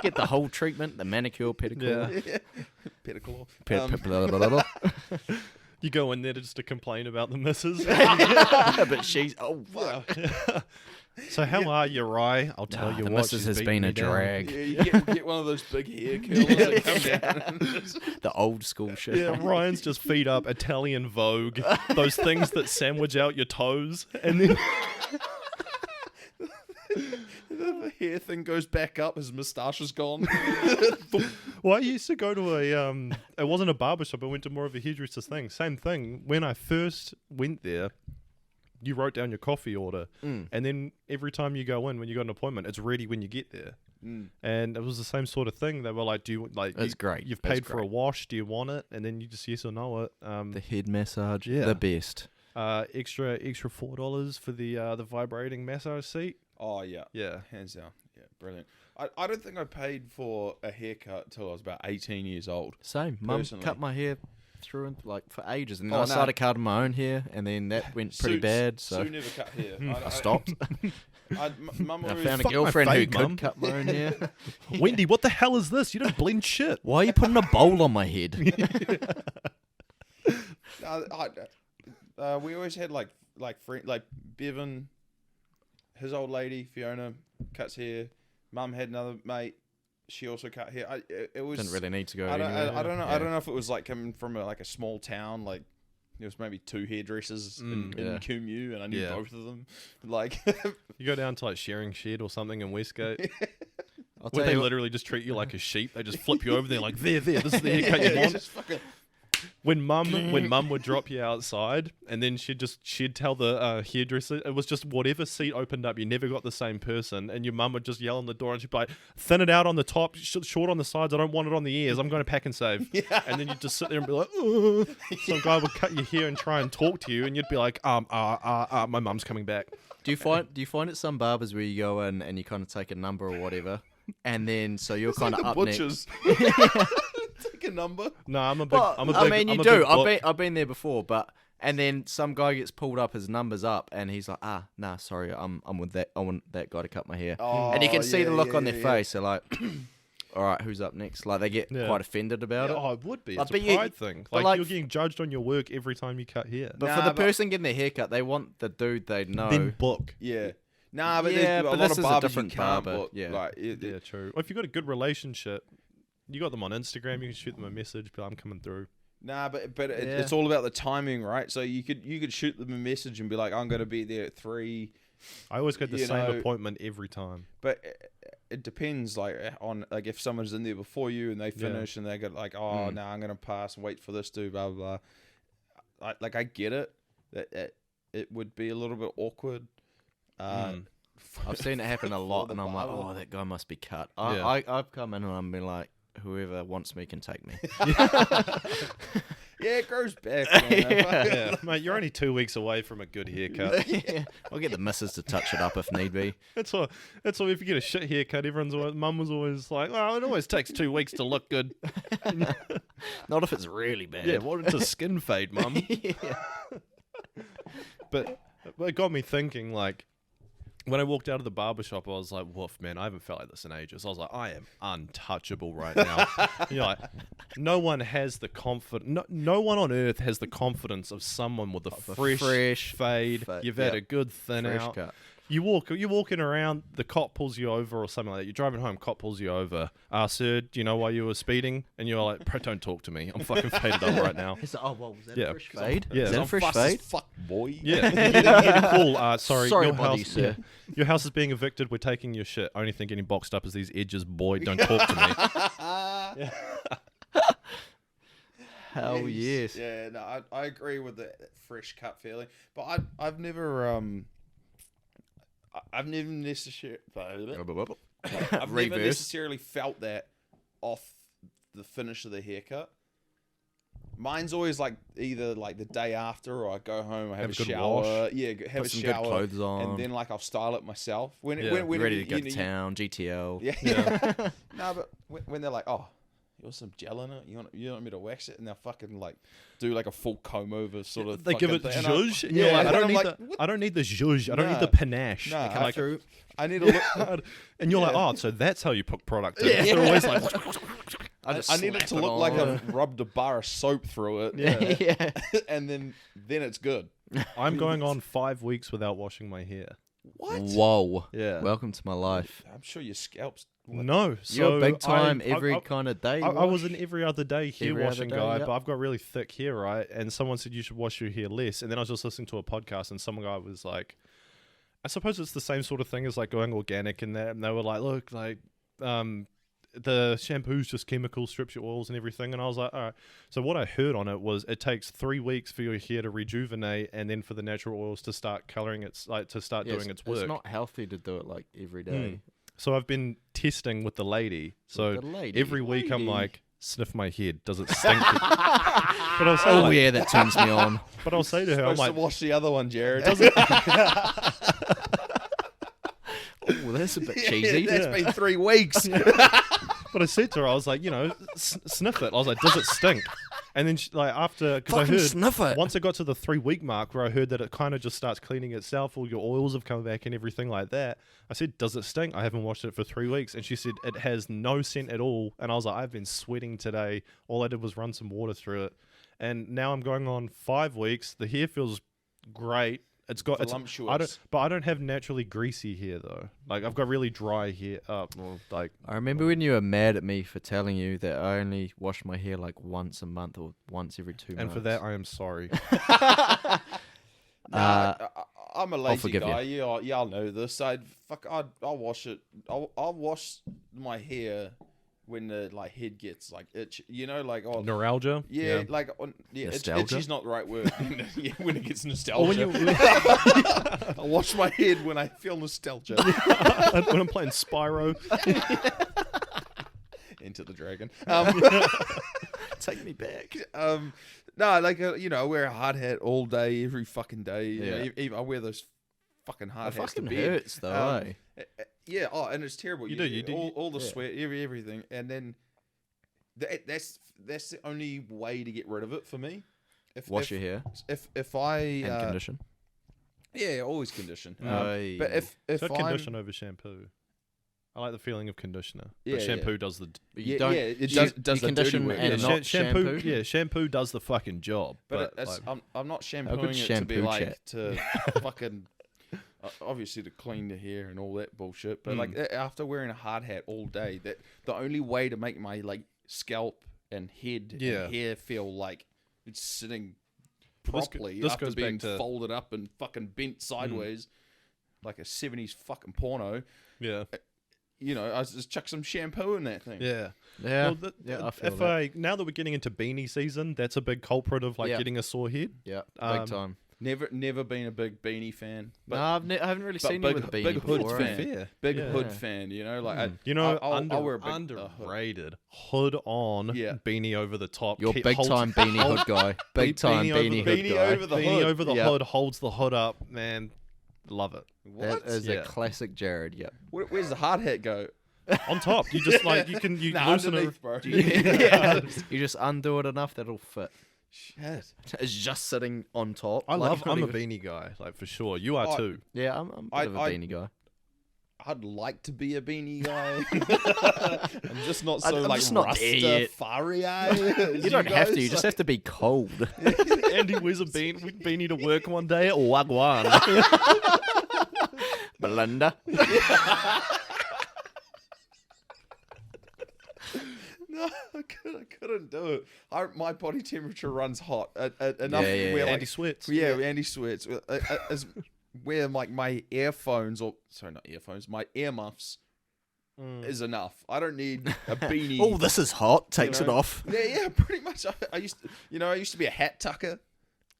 get the whole treatment, the manicure, pedicure. yeah. Pedicure. Blah, blah, blah, blah. You go in there just to complain about the missus. But she's fuck. So how are you, Rye? I'll tell you the what. missus she's has beating been a me down. drag. Yeah, you get one of those big hair curlers that come down. The old school shit. Yeah, Ryan's just feet up Italian Vogue. Those things that sandwich out your toes, and then The hair thing goes back up. His moustache is gone. well, I used to go to a it wasn't a barbershop. I went to more of a hairdresser's thing. Same thing. When I first went there, you wrote down your coffee order, and then every time you go in, when you got an appointment, it's ready when you get there. And it was the same sort of thing. They were like, "Do you like? It's great. You've It's paid for a great. wash. Do you want it?" And then you just yes or no it. The head massage, Yeah. the best. Extra $4 for the vibrating massage seat. Oh yeah, Yeah. hands down. Yeah, brilliant. I don't think I paid for a haircut till I was about 18 years old. Same. Mum Personally. cut my hair through and like for ages, and then Oh, I no. started cutting my own hair, and then that went pretty bad. So Sue never cut hair. I stopped. Mum I always, found a Fuck my girlfriend who fade, could Mum. cut my own hair. Wendy, what the hell is this? You don't blend shit. Why are you putting a bowl on my head? we always had like Bevan, his old lady Fiona cuts hair. Mum had another mate. She also cut hair. It was Didn't really need to go I don't anywhere. know. Yeah. I don't know if it was like coming from a small town, like there was maybe 2 hairdressers Mm, in yeah. QMU, and I knew Yeah. both of them. Like, You go down to like Shearing Shed or something in Westgate, I'll where tell they you what- literally just treat you like a sheep. They just flip you over. They're like, there, this is the haircut you want. just fucking, When mum would drop you outside, and then she'd tell the hairdresser it was just whatever seat opened up, you never got the same person, and your mum would just yell on the door, and she'd be like, thin it out on the top, short on the sides. I don't want it on the ears. I'm going to pack and save. And then you'd just sit there and be like, ugh. Some guy would cut your hair and try and talk to you, and you'd be like, my mum's coming back. Do you find at some barbers where you go in and you kind of take a number or whatever, and then so you're kind of the up butchers. Take a number. No, I'm a big. Well, I'm a big. I mean, you I'm a do. big book. I've been there before, but and then some guy gets pulled up, his numbers up, and he's like, nah, sorry, I'm with that. I want that guy to cut my hair, and you can see the look on their face. They're like, all right, who's up next? Like they get quite offended about it. Oh, it would be. I It's a bet you- pride thing. but Like, you're getting judged on your work every time you cut hair. But Nah, for the but- person getting their haircut, they want the dude they know. Then book. Yeah. Nah, but Yeah, there's a but lot this of is a barbers different you can't barber, book. yeah. Like, Yeah, true. Well, if you've got a good relationship, you got them on Instagram. You can shoot them a message, but I'm coming through. Nah, but Yeah. it's all about the timing, right? So you could shoot them a message and be like, I'm going to be there at 3. I always get the You same know- appointment every time. But it depends, like on like if someone's in there before you and they finish and they go like, oh, no, I'm gonna pass and wait for this dude, blah blah blah. I get it that it would be a little bit awkward. I've seen it happen a lot, and I'm like, oh, that guy must be cut. I've come in and I'm been like, whoever wants me can take me. Yeah, it grows back. Man. Yeah, mate, you're only 2 weeks away from a good haircut. Yeah. I'll get the missus to touch it up if need be. That's all. If you get a shit haircut, mum was always like, "Oh, it always takes 2 weeks to look good." Not if it's really bad. Yeah, what it's a skin fade, mum. Yeah. But it got me thinking, like, when I walked out of the barbershop, I was like, woof, man, I haven't felt like this in ages. I was like, I am untouchable right now. And you're like, no one has the no one on earth has the confidence of someone with a fresh fade. You've had a good thin Fresh out. cut. You're walking around, the cop pulls you over or something like that. You're driving home, cop pulls you over. Sir, do you know why you were speeding? And you're like, bro, don't talk to me. I'm fucking faded up right now. He's like, oh, well, was that Yeah. a fresh fade? Yeah. Is that a I'm fresh fast as fade? fuck, boy. Yeah, you call. Sorry, Sorry, your buddy, house, sir. your house is being evicted. We're taking your shit. Only thing getting boxed up is these edges, boy. Don't talk to me. Hell yes. Yeah, no, I agree with the fresh cut feeling, but I've never necessarily Reverse. necessarily felt that off the finish of the haircut. Mine's always like either like the day after, or I go home, I have a good shower, wash. have Put a some shower, good clothes on. and then like I'll style it myself. When Yeah. when You're ready to go you to know, town, GTL. Yeah. No, but when they're like, oh, you want some gel in it? You want me to wax it? And they'll fucking like do like a full comb over sort of. They give it fucking thing. And zhuzh, and you're like, and I'm I don't need the zhuzh. I don't Nah. need the panache. Nah, Like, I need to look. and you're like, oh, so that's how you put product in. They're always like, I need it to look like I've rubbed a bar of soap through it. Yeah. And then it's good. I'm going on 5 weeks without washing my hair. What? Whoa. Yeah. Welcome to my life. I'm sure your scalp's. No, You're so big time I- every I- kind of day. I was an every other day hair Every other washing day, guy, yep. but I've got really thick hair, right? And someone said you should wash your hair less. And then I was just listening to a podcast, and some guy was like, I suppose it's the same sort of thing as like going organic and that. And they were like, look, like, the shampoo's just chemical, strips your oils and everything. And I was like, all right. So what I heard on it was it takes 3 weeks for your hair to rejuvenate, and then for the natural oils to start coloring its doing its work. It's not healthy to do it like every day. So I've been testing with the lady. So the lady. every week I'm Lady. like, sniff my head. Does it stink? But I'll say, Oh like- yeah, that turns me on. But I'll say to her, I'm Supposed like, to wash the other one, Jared. Oh, that's a bit cheesy. That's been 3 weeks. but I said to her, I was like, sniff it. I was like, does it stink? And then after, because I Fucking heard, sniff it. once I got to the 3 week mark where I heard that it kind of just starts cleaning itself, all your oils have come back and everything like that. I said, does it stink? I haven't washed it for 3 weeks. And she said, it has no scent at all. And I was like, I've been sweating today. All I did was run some water through it. And now I'm going on 5 weeks. The hair feels great. It's got voluptuous. I don't have naturally greasy hair though. Like I've got really dry hair. Like I remember when you were mad at me for telling you that I only wash my hair like once a month or once every 2 months. and for that I am sorry. I'm a lazy forgive guy. Y'all know this. I'll wash it. I'll wash my hair when the like head gets like itch. You know, like Neuralgia. yeah, Nostalgia? itchy's not the right word. Yeah, when it gets Or nostalgia. when you I wash my head when I feel nostalgia. when I'm playing Spyro. Into the Dragon. Take me back. No, like I wear a hard hat all day, every fucking day. Yeah. Even I wear those fucking hard It hats fucking to bed. hurts though. Yeah. Oh, and it's terrible. You do. All the Yeah. sweat, everything, and then that's the only way to get rid of it for me. Wash your hair If I and condition. yeah, always condition. Aye. But if So I'm condition over shampoo. I like the feeling of conditioner. Yeah, But shampoo does the But you yeah, don't. yeah, it you- does you the dirty condition work, and yeah. not shampoo. shampoo. Yeah, shampoo does the fucking job. But like, I'm not good shampooing it to be shampoo like chat. to fucking obviously to clean the hair and all that bullshit. But like after wearing a hard hat all day, that the only way to make my like scalp and head Yeah. and hair feel like it's sitting This properly this after goes being back to- folded up and fucking bent sideways like a 70s fucking porno. yeah, I just chuck some shampoo in that thing. yeah. Yeah. Well, I feel that. now that we're getting into beanie season, that's a big culprit of like Yeah. getting a sore head. Yeah. Um, Big time. Never been a big beanie fan. But No, I haven't really but seen big- you with a beanie big hood before. fan. Fair. big Yeah. hood fan, like You know, I'll wear a big, hood. underrated hood on, Yeah. beanie over the top. You're keep- big holds- time beanie hood guy. Big time beanie over beanie the- hood beanie guy. over the beanie hood. over the Yeah. hood holds the hood up, man. Love it. What? That is Yeah. a classic Jared. Yep. Where's the hard hat go? On top, you just like you Nah, loosen it. underneath, bro. Yeah. You just undo it enough that'll fit. Shit. It's just sitting on top. I'm not a even- beanie guy, like for sure. You are Oh, too. Yeah, I'm a bit of a beanie guy. I'd like to be a beanie guy. I'm just not I'm so like just not there yet. Rastafari. You don't have to. You just have to be cold. Andy wears a beanie to work one day. Wagwan. Belinda. No, I couldn't do it. My body temperature runs hot enough Yeah. where like Andy sweats. yeah, Andy sweats. As where like my earphones my earmuffs is enough. I don't need a beanie. Oh, this is hot. Takes know? it off. Yeah, pretty much. I used to be a hat tucker.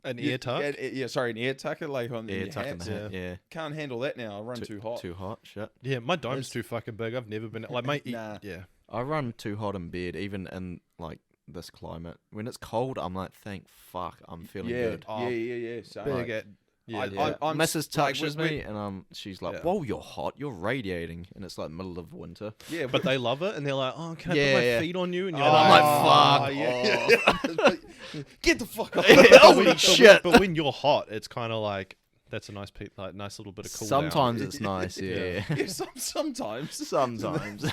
An ear tuck. Yeah, sorry, an ear tucker like on Yeah, your tucking hats. the hat. Yeah. Can't handle that now. I run too hot. Too hot. Shit. Yeah, my dome's too fucking big. I've never been like my Nah. yeah. I run too hot in bed, even in like this climate. When it's cold, I'm like, thank fuck, I'm feeling Yeah, good. yeah. Same. Big at yeah. Yeah. I'm Mrs. like, touches when- me, and she's like, Yeah. "Whoa, you're hot. You're radiating," and it's like middle of winter. Yeah, But they love it, and they're like, "Oh, can I Yeah, put my yeah. feet on you?" And you're I'm like, like, fuck yeah. Get the fuck off. Holy shit. But when you're hot, it's kind of like that's a nice nice little bit of cool down. Sometimes it's nice, yeah. Yeah, sometimes. Sometimes.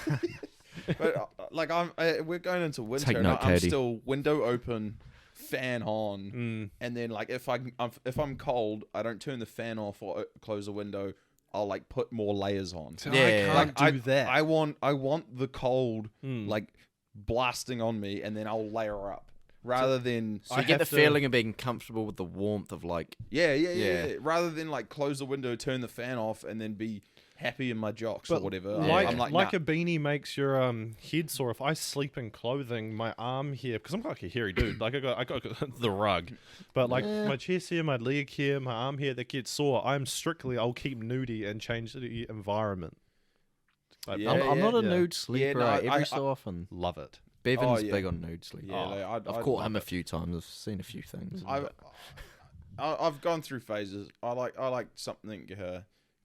But like we're going into winter, Take and note, I'm Katie. still window open, fan on, and then like if I'm cold, I don't turn the fan off or close the window. I'll like put more layers on. Yeah. I can't do that. I want the cold like blasting on me, and then I'll layer up rather than So you get the feeling of being comfortable with the warmth of like, yeah. Rather than like close the window, turn the fan off, and then be happy in my jocks or whatever. I'm like nah. a beanie makes your head sore. If I sleep in clothing, my arm here, because I'm like a hairy dude, like I got the rug, but like my chest here, my leg here, my arm here, that gets sore. I'll keep nudie and change the environment. Like, Yeah, I'm not a yeah. nude sleeper. no, Every so often, love it. Bevan's yeah. big on nude sleep. Yeah, like, I've caught him a few times. I've seen a few things. I've gone through phases. I like something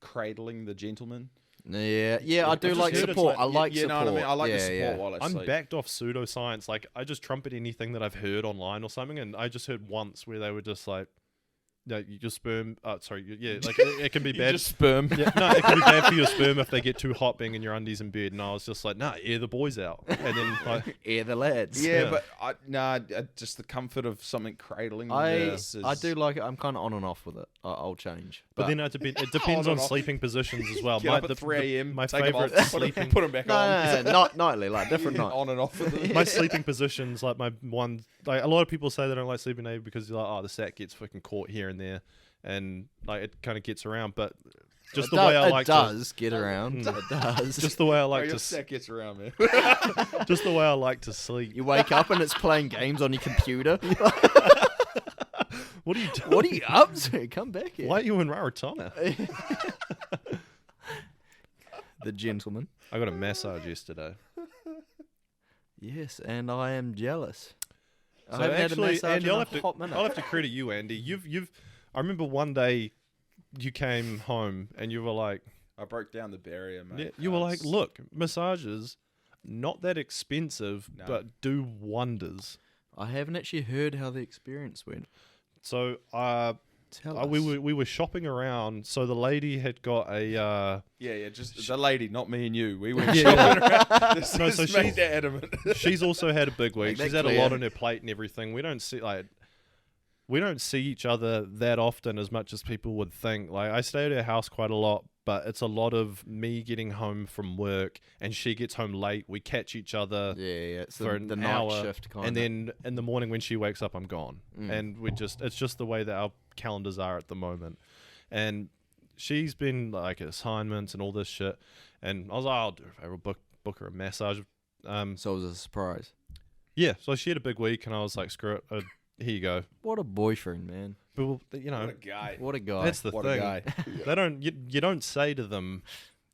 cradling the gentleman. Yeah, I do just like heard it's support. like- I like you support. know what I mean? I like the support yeah. while I I'm sleep. backed off pseudoscience. Like I just trumpet anything that I've heard online or something, and I just heard once where they were just like, your sperm. Like it can be bad. Just sperm. Yeah, no, it can be bad for your sperm if they get too hot being in your undies in bed. And I was just like, nah, air the boys out. And then like, Air the lads. Yeah, Yeah. but just the comfort of something cradling. I this is, do like it. I'm kind of on and off with it. I'll change. but then it depends On on and off. sleeping positions as well. Get up at 3 a.m. My take 'em favorite off, sleeping. put them back on. No, not nightly, like different night. On and off with it. My sleeping positions, like my one, like a lot of people say they don't like sleeping naked because you're like, oh, the sack gets fucking caught here and there, and like it kind of gets around. But just the way I like it does get around. It does. just the way I like Your to, sack gets around, man. just the way I like to sleep. You wake up and it's playing games on your computer. What are you doing? What are you up to? Come back here. Why are you in Rarotonga? The gentleman. I got a massage yesterday. Yes, and I am jealous. So I haven't had a actually, massage Andy, in I'll a have to hot minute. I'll have to credit you, Andy. You've. I remember one day you came home and you were like, I broke down the barrier, mate. yeah, you were like, It's- look, massages, not that expensive, No. but do wonders. I haven't actually heard how the experience went. So Tell us. we were shopping around. So the lady had got a Yeah, just the lady, not me and you. We went Yeah. shopping around. This No, is so made she's- that adamant. she's also had a big week. Make that She's had a clear. lot on her plate and everything. We don't see each other that often as much as people would think. Like I stay at her house quite a lot, but it's a lot of me getting home from work and she gets home late. We catch each other Yeah, it's for the an night hour, shift kind and then in the morning when she wakes up, I'm gone. Mm. And it's just the way that our calendars are at the moment. And she's been like assignments and all this shit. And I was like, I'll do it. I will book her a massage. So it was a surprise. Yeah, so she had a big week, and I was like, screw it. Here you go. What a boyfriend, man. But well, you know, What a guy. What a guy. that's the What thing. a guy. They don't. You don't say to them.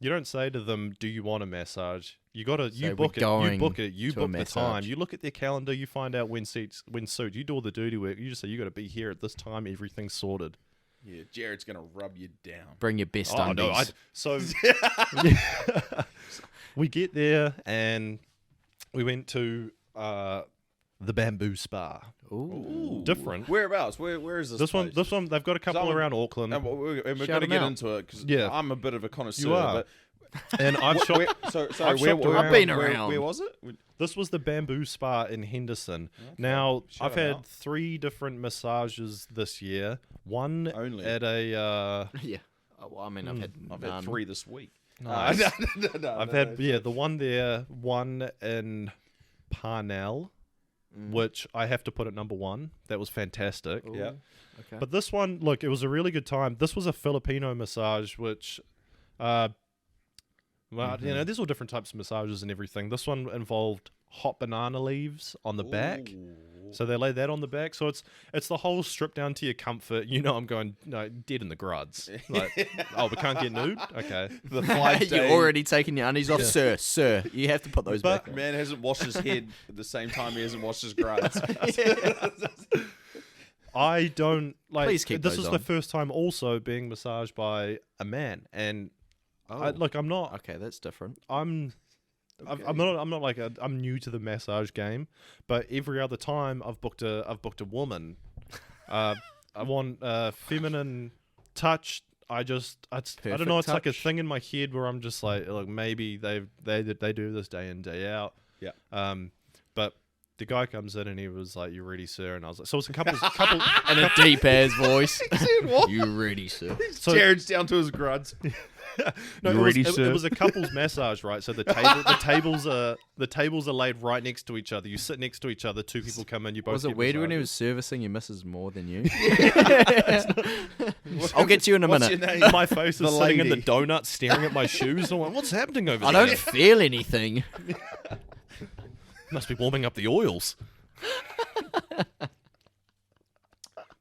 You don't say to them, "Do you want a massage?" You gotta. Say, You book "We're it. You going book it. You to a book the time. massage." You look at their calendar. You find out when suits. You do all the dirty work. You just say you got to be here at this time. Everything's sorted. Yeah, Jared's gonna rub you down. Bring your best Oh undies. no! So we get there and we went to the Bamboo Spa. Ooh. Different. Whereabouts? Where is this? This one. place? They've got a couple Someone- around Auckland. And we're Shout going to 'em get out. into it because Yeah. I'm a bit of a connoisseur. You are. But And I've shot. sorry, I've shopped around. I've been around. Where was it? This was the Bamboo Spa in Henderson. Okay. Now, Shout I've it had out. 3 different massages this year. One Only. at a. Yeah. Well, I mean, I've had I've none. had 3 this week. Nice. No, I've had the one there, one in Parnell, Mm. which I have to put at number 1. That was fantastic. Ooh. Yeah. Okay. But this one, look, it was a really good time. This was a Filipino massage, which, well, you know, there's all different types of massages and everything. This one involved hot banana leaves on the back. So they lay that on the back. So it's the whole strip down to your comfort. You know, I'm going dead in the gruds. Like, oh, we can't get nude? Okay. The You're 5-day already taking your undies off, Yeah. sir. You have to put those But- back on. man hasn't washed his head at the same time he hasn't washed his gruds. I don't like. Please keep this those is on. the first time also being massaged by a man, and look, I'm not. Okay, that's different. I'm not like I'm new to the massage game, but every other time I've booked a woman. I want feminine touch. I don't Perfect know. It's like a touch. thing in my head where I'm just like, look, maybe they do this day in day out. Yeah. But the guy comes in and he was like, "You ready, sir?" And I was like, "So it's a couple." And a deep ass voice. What? You ready, sir? So Jared's down to his gruds. no, You it was, ready, it, sir? it was a couple's massage, right? So the tables are laid right next to each other. You sit next to each other. 2 people come in. You both Was it get weird when he massages. was servicing your missus more than you? I'll get to you in a What's minute. your name? My face The is sitting in the lady. donut, staring at my shoes. I'm like, what's happening over I there? don't feel anything. Must be warming up the oils.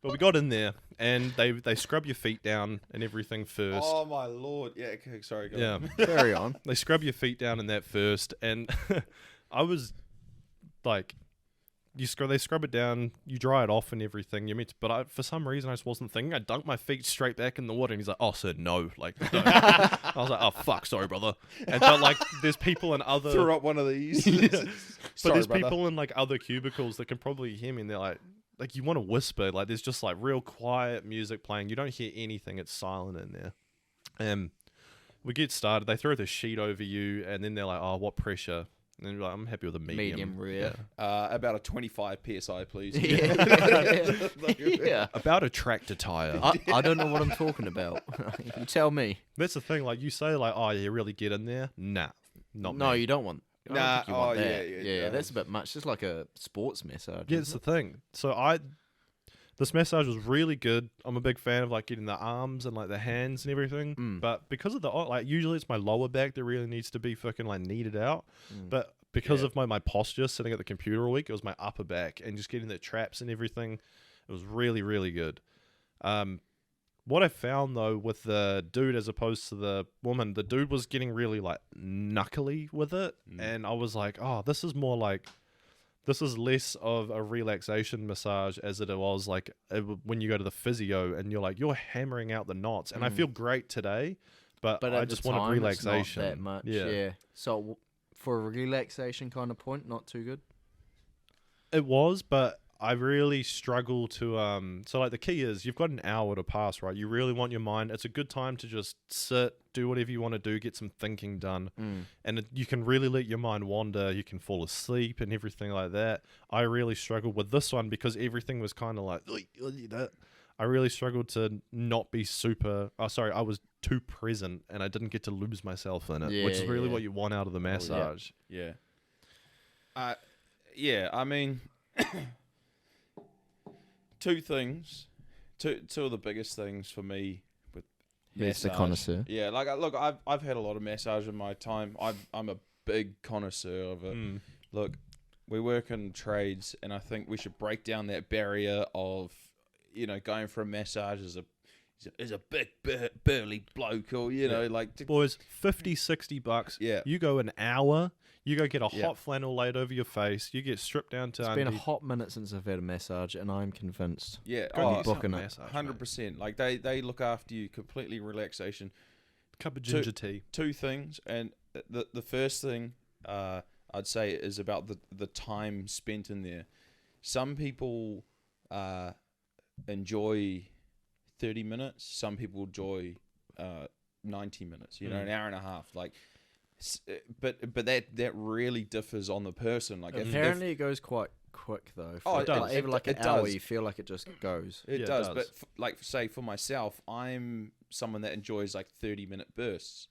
But we got in there, and they scrub your feet down and everything first. Oh my lord! Yeah, okay, sorry. Go Yeah, on. Carry on. they scrub your feet down in that first, and I was like, they scrub it down, you dry it off and everything. But for some reason I just wasn't thinking. I dunked my feet straight back in the water, and he's like, "Oh, sir, no." Like, no. I was like, "Oh, fuck, sorry, brother." And but like, there's people in other. Threw up one of these. But Sorry, there's brother. people in like other cubicles that can probably hear me, and they're like, like you want to whisper. Like there's just like real quiet music playing. You don't hear anything. It's silent in there. And we get started. They throw the sheet over you, and then they're like, "Oh, what pressure?" And then you're like, "I'm happy with a medium rare. About a 25 psi, please. Yeah. About a tractor tire." I don't know what I'm talking about. You tell me. That's the thing. Like you say, like, "Oh, you really get in there?" Nah, not No, me. you don't want. I don't Nah, think you want oh, that. yeah, Yeah, that's a bit much. Just like a sports massage. Yeah, it's the thing. So this massage was really good. I'm a big fan of like getting the arms and like the hands and everything. But because of the like, usually it's my lower back that really needs to be fucking like kneaded out. But because of my posture sitting at the computer all week, it was my upper back and just getting the traps and everything. It was really, really good. What I found though with the dude as opposed to the woman, the dude was getting really like knuckly with it, and I was like, oh, this is less of a relaxation massage as it was like when you go to the physio and you're like you're hammering out the knots, and I feel great today, but I at just the wanted time, relaxation. It's not that much. Yeah. So for a relaxation kind of point, not too good. It was, but I really struggle to so like the key is you've got an hour to pass, right? You really want your mind. It's a good time to just sit, do whatever you want to do, get some thinking done. And you can really let your mind wander. You can fall asleep and everything like that. I really struggled with this one because everything was kind of like that. I really struggled to not be I was too present and I didn't get to lose myself in it, which is really what you want out of the massage. Yeah. I mean, two things. Two of the biggest things for me with Yes, the massage. connoisseur. Yeah, like look, I've had a lot of massage in my time. I'm a big connoisseur of it. Look, we work in trades, and I think we should break down that barrier of going for a massage as a big burly bloke, or like Boys, $50-$60. Yeah. You go an hour, you go get a hot flannel laid over your face, you get stripped down to It's been a hot minute since I've had a massage, and I'm convinced. Yeah, Go get booking some it. massage, 100%. Like they look after you completely, relaxation. cup of ginger tea. Two things, and the first thing I'd say is about the time spent in there. Some people enjoy 30 minutes. Some people enjoy 90 minutes. An hour and a half. Like, but that really differs on the person. Like, Apparently, it goes quite quick though. Oh, it does. Like, even like an It hour, does. you feel like it just goes. It Yeah, it does, does. but like say for myself, I'm someone that enjoys like 30-minute bursts,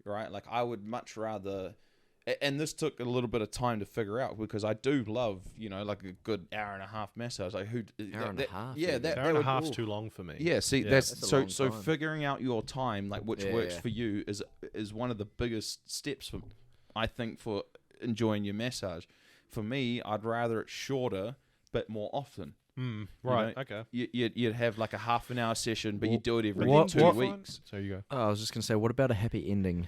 right? Like I would much rather, and this took a little bit of time to figure out because I do love, like a good hour and a half massage. Like Hour and a half, yeah, even. that Hour and a would, half's too long for me. yeah. See, That's a so long so time. figuring out your time, like which works Yeah. for you, is one of the biggest steps for, I think, for enjoying your massage. For me, I'd rather it shorter but more often. Right, know, okay. You'd have like a half an hour session, but you do it every what- 2 what- weeks. So you go. Oh, I was just gonna say, what about a happy ending?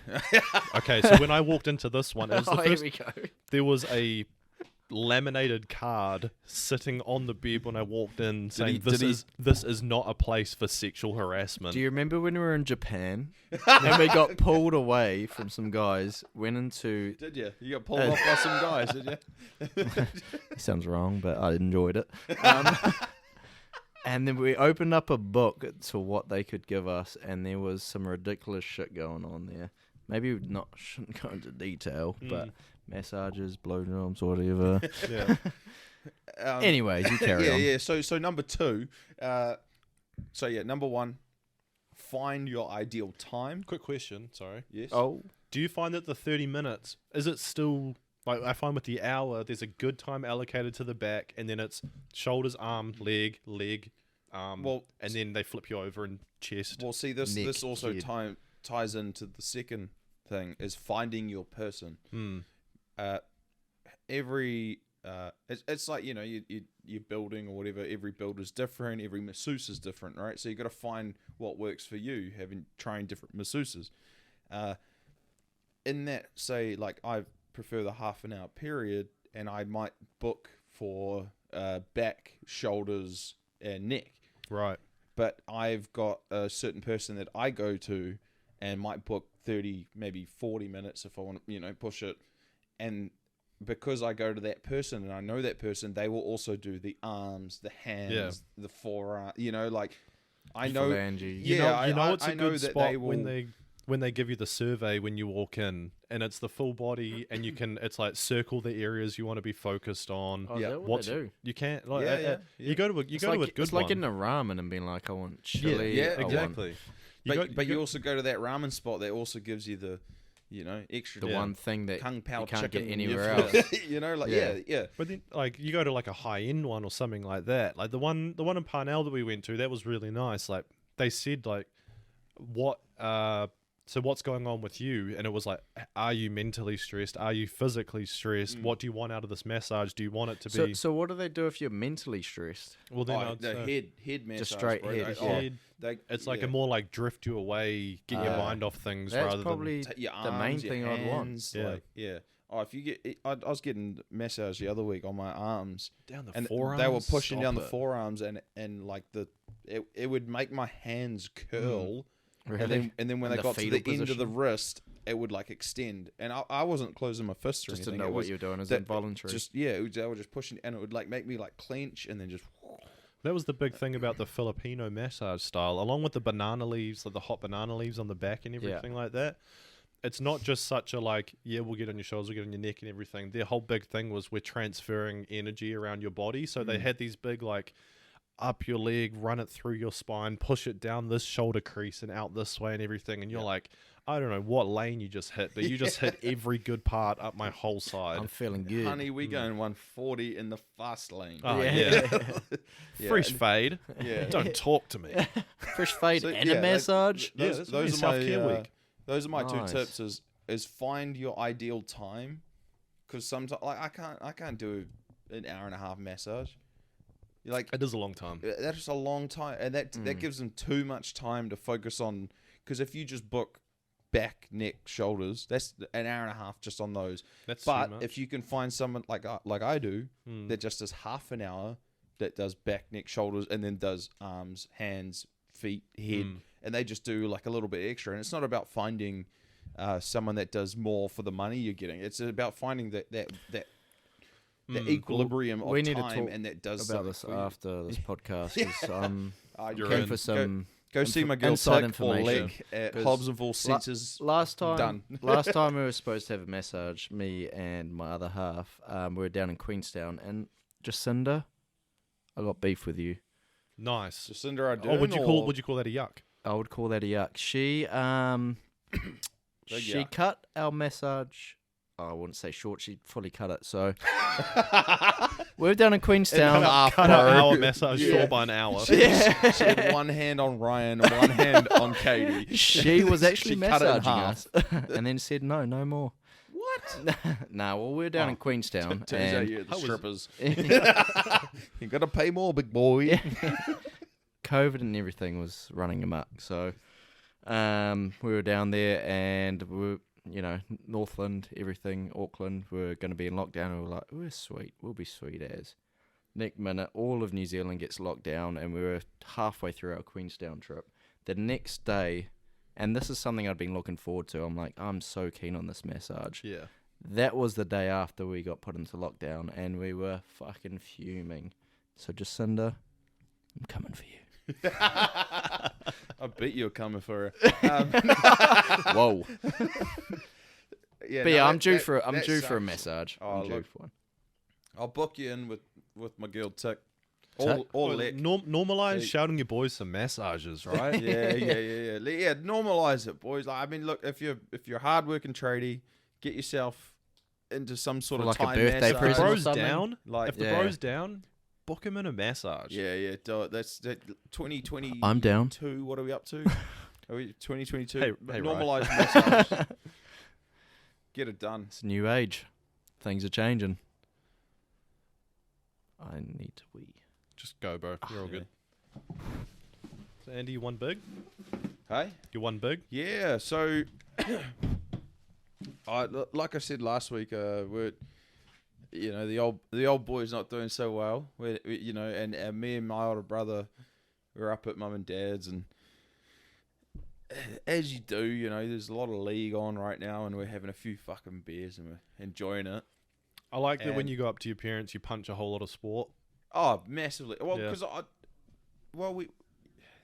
Okay, so when I walked into this one, it was the Here first. we go. There was a laminated card sitting on the bed when I walked in saying this is not a place for sexual harassment. Do you remember when we were in Japan and we got pulled away from some guys? Went into. Did you? You got pulled off by some guys, did you? Sounds wrong, but I enjoyed it. And then we opened up a book to what they could give us, and there was some ridiculous shit going on there. Maybe shouldn't go into detail, but massages, blowjobs, whatever. Yeah. Anyways, you carry on. Yeah. So number two. Number one, find your ideal time. Quick question, sorry. Yes. Oh, Do you find that the 30 minutes, is it still, like I find with the hour, there's a good time allocated to the back, and then it's shoulders, arm, leg, arm, and then they flip you over and chest. Well, see, this Neck, also head. ties into the second thing, is finding your person. It's like, you're building or whatever. Every build is different. Every masseuse is different, right? So you got to find what works for you, having trained different masseuses. In that, say, like, I prefer the half an hour period, and I might book for back, shoulders, and neck. Right. But I've got a certain person that I go to and might book 30, maybe 40 minutes if I want to, push it. And because I go to that person and I know that person, they will also do the arms, the hands, the forearm. You know, like I know. Phalanges. You know it's I a know good that spot they will, when they give you the survey when you walk in, and it's the full body, and it's like circle the areas you want to be focused on. Oh, is that what What's they do? You can't like Yeah. you go to a It's good it's like one. getting a ramen and being like, I want chili. Yeah, I want- exactly. But you also go to that ramen spot that also gives you the, you know, extra The one thing that kung pao you can't chicken get anywhere you've- else. You know, like Yeah. yeah. But then, like, you go to like a high end one or something like that. Like the one in Parnell that we went to, that was really nice. Like they said, like, what so what's going on with you? And it was like, are you mentally stressed? Are you physically stressed? What do you want out of this massage? Do you want it to be? So what do they do if you're mentally stressed? Well, then Oh, I'd the say head massage, Just straight bro. head, Oh, yeah. it's like yeah. a more like drift you away, get your Ah. mind off things That's rather probably Take your the main arms, your thing I'd want. hands, Yeah. like, yeah. Oh, if you get, I was getting massage the other week on my arms, than down the and forearms. they were pushing Stop down the it. forearms, and like it would make my hands curl, Really? and then when In they the got to the fetal end of the position? wrist, it would like extend, and I wasn't closing my fists or Just to anything. know it what was you're doing is that- involuntary. Just they were just pushing, and it would like make me like clench, and then just. That was the big thing about the Filipino massage style, along with the banana leaves, like the hot banana leaves on the back and everything like that. It's not just such a like, yeah, we'll get on your shoulders, we'll get on your neck and everything. Their whole big thing was we're transferring energy around your body. So they had these big like up your leg, run it through your spine, push it down this shoulder crease and out this way and everything. And you're like, I don't know what lane you just hit, but you just hit every good part up my whole side. I'm feeling good. Honey, we going 140 in the fast lane. Oh, Yeah. yeah. Yeah, Fresh and- fade. Yeah. Don't talk to me. Fresh fade So, and yeah, a massage. Yeah, Those, that's those my are my self-care week. Those are my two Nice. tips: is find your ideal time, because sometimes like I can't do an hour and a half massage. Like It is a long time. that's a long time, and that gives them too much time to focus on. Because if you just book back, neck, shoulders, that's an hour and a half just on those. That's But too much. if you can find someone like I do that just does half an hour, that does back, neck, shoulders, and then does arms, hands, feet, head, and they just do like a little bit extra. And it's not about finding someone that does more for the money you're getting. It's about finding that equilibrium we of need to time, talk and that does about something this for you. after this podcast. 'Cause I'm You're keen in. for some. Go see my girl inside Tick or information, Leg at 'cause Hobbs and Full Senses. Last time, Done. last time we were supposed to have a massage, me and my other half. We were down in Queenstown, and Jacinda, I got beef with you. Nice. Jacinda Ardern, Oh, would you call that a yuck? I would call that a yuck. She Big she yuck. cut our massage. I wouldn't say short. She fully cut it. So we were down in Queenstown. Cut our massage short by an hour. She had one hand on Ryan and one hand on Katie. She was actually She cut it in massaging half. us, and then said no more. What? Nah, well, we were down in Queenstown, Turns and out you're the I was- strippers. You got to pay more, big boy. COVID and everything was running amok. So we were down there, and we were, Northland, everything, Auckland, were going to be in lockdown. And we were like, we're sweet. We'll be sweet as. Next minute, all of New Zealand gets locked down, and we were halfway through our Queenstown trip. The next day, and this is something I'd been looking forward to, I'm like, I'm so keen on this massage. Yeah. That was the day after we got put into lockdown, and we were fucking fuming. So, Jacinda, I'm coming for you. I bet you're coming for her. Whoa. Yeah, But no, yeah, I'm that- due that- for I'm that due for a sucks. massage. Oh, I'm due look. for one. I'll book you in with my girl Tick. Tick? Or Lek. Normalize Hey. shouting your boys some massages, right? Yeah. Yeah, normalize it, boys. Like, I mean, look, if you're a hardworking tradie, get yourself into some sort For of like a time birthday massage. If the present or bro's something? down, Like, if the Yeah. bro's down, book him in a massage. yeah, do it. That's 2020. I'm down. What are we up to? Are we 2022? Hey, Normalize massage. Get it done. It's a new age. Things are changing. I need to wee. Just go, bro. You're all Yeah. good. So Andy, you won big? Hey. You won big? Yeah, so like I said last week, we're the old boy's not doing so well. And me and my older brother were up at mum and dad's, and as you do, there's a lot of league on right now, and we're having a few fucking beers and we're enjoying it. I I like that when And- you go up to your parents, you punch a whole lot of sport. Oh, massively. Well, Yeah. because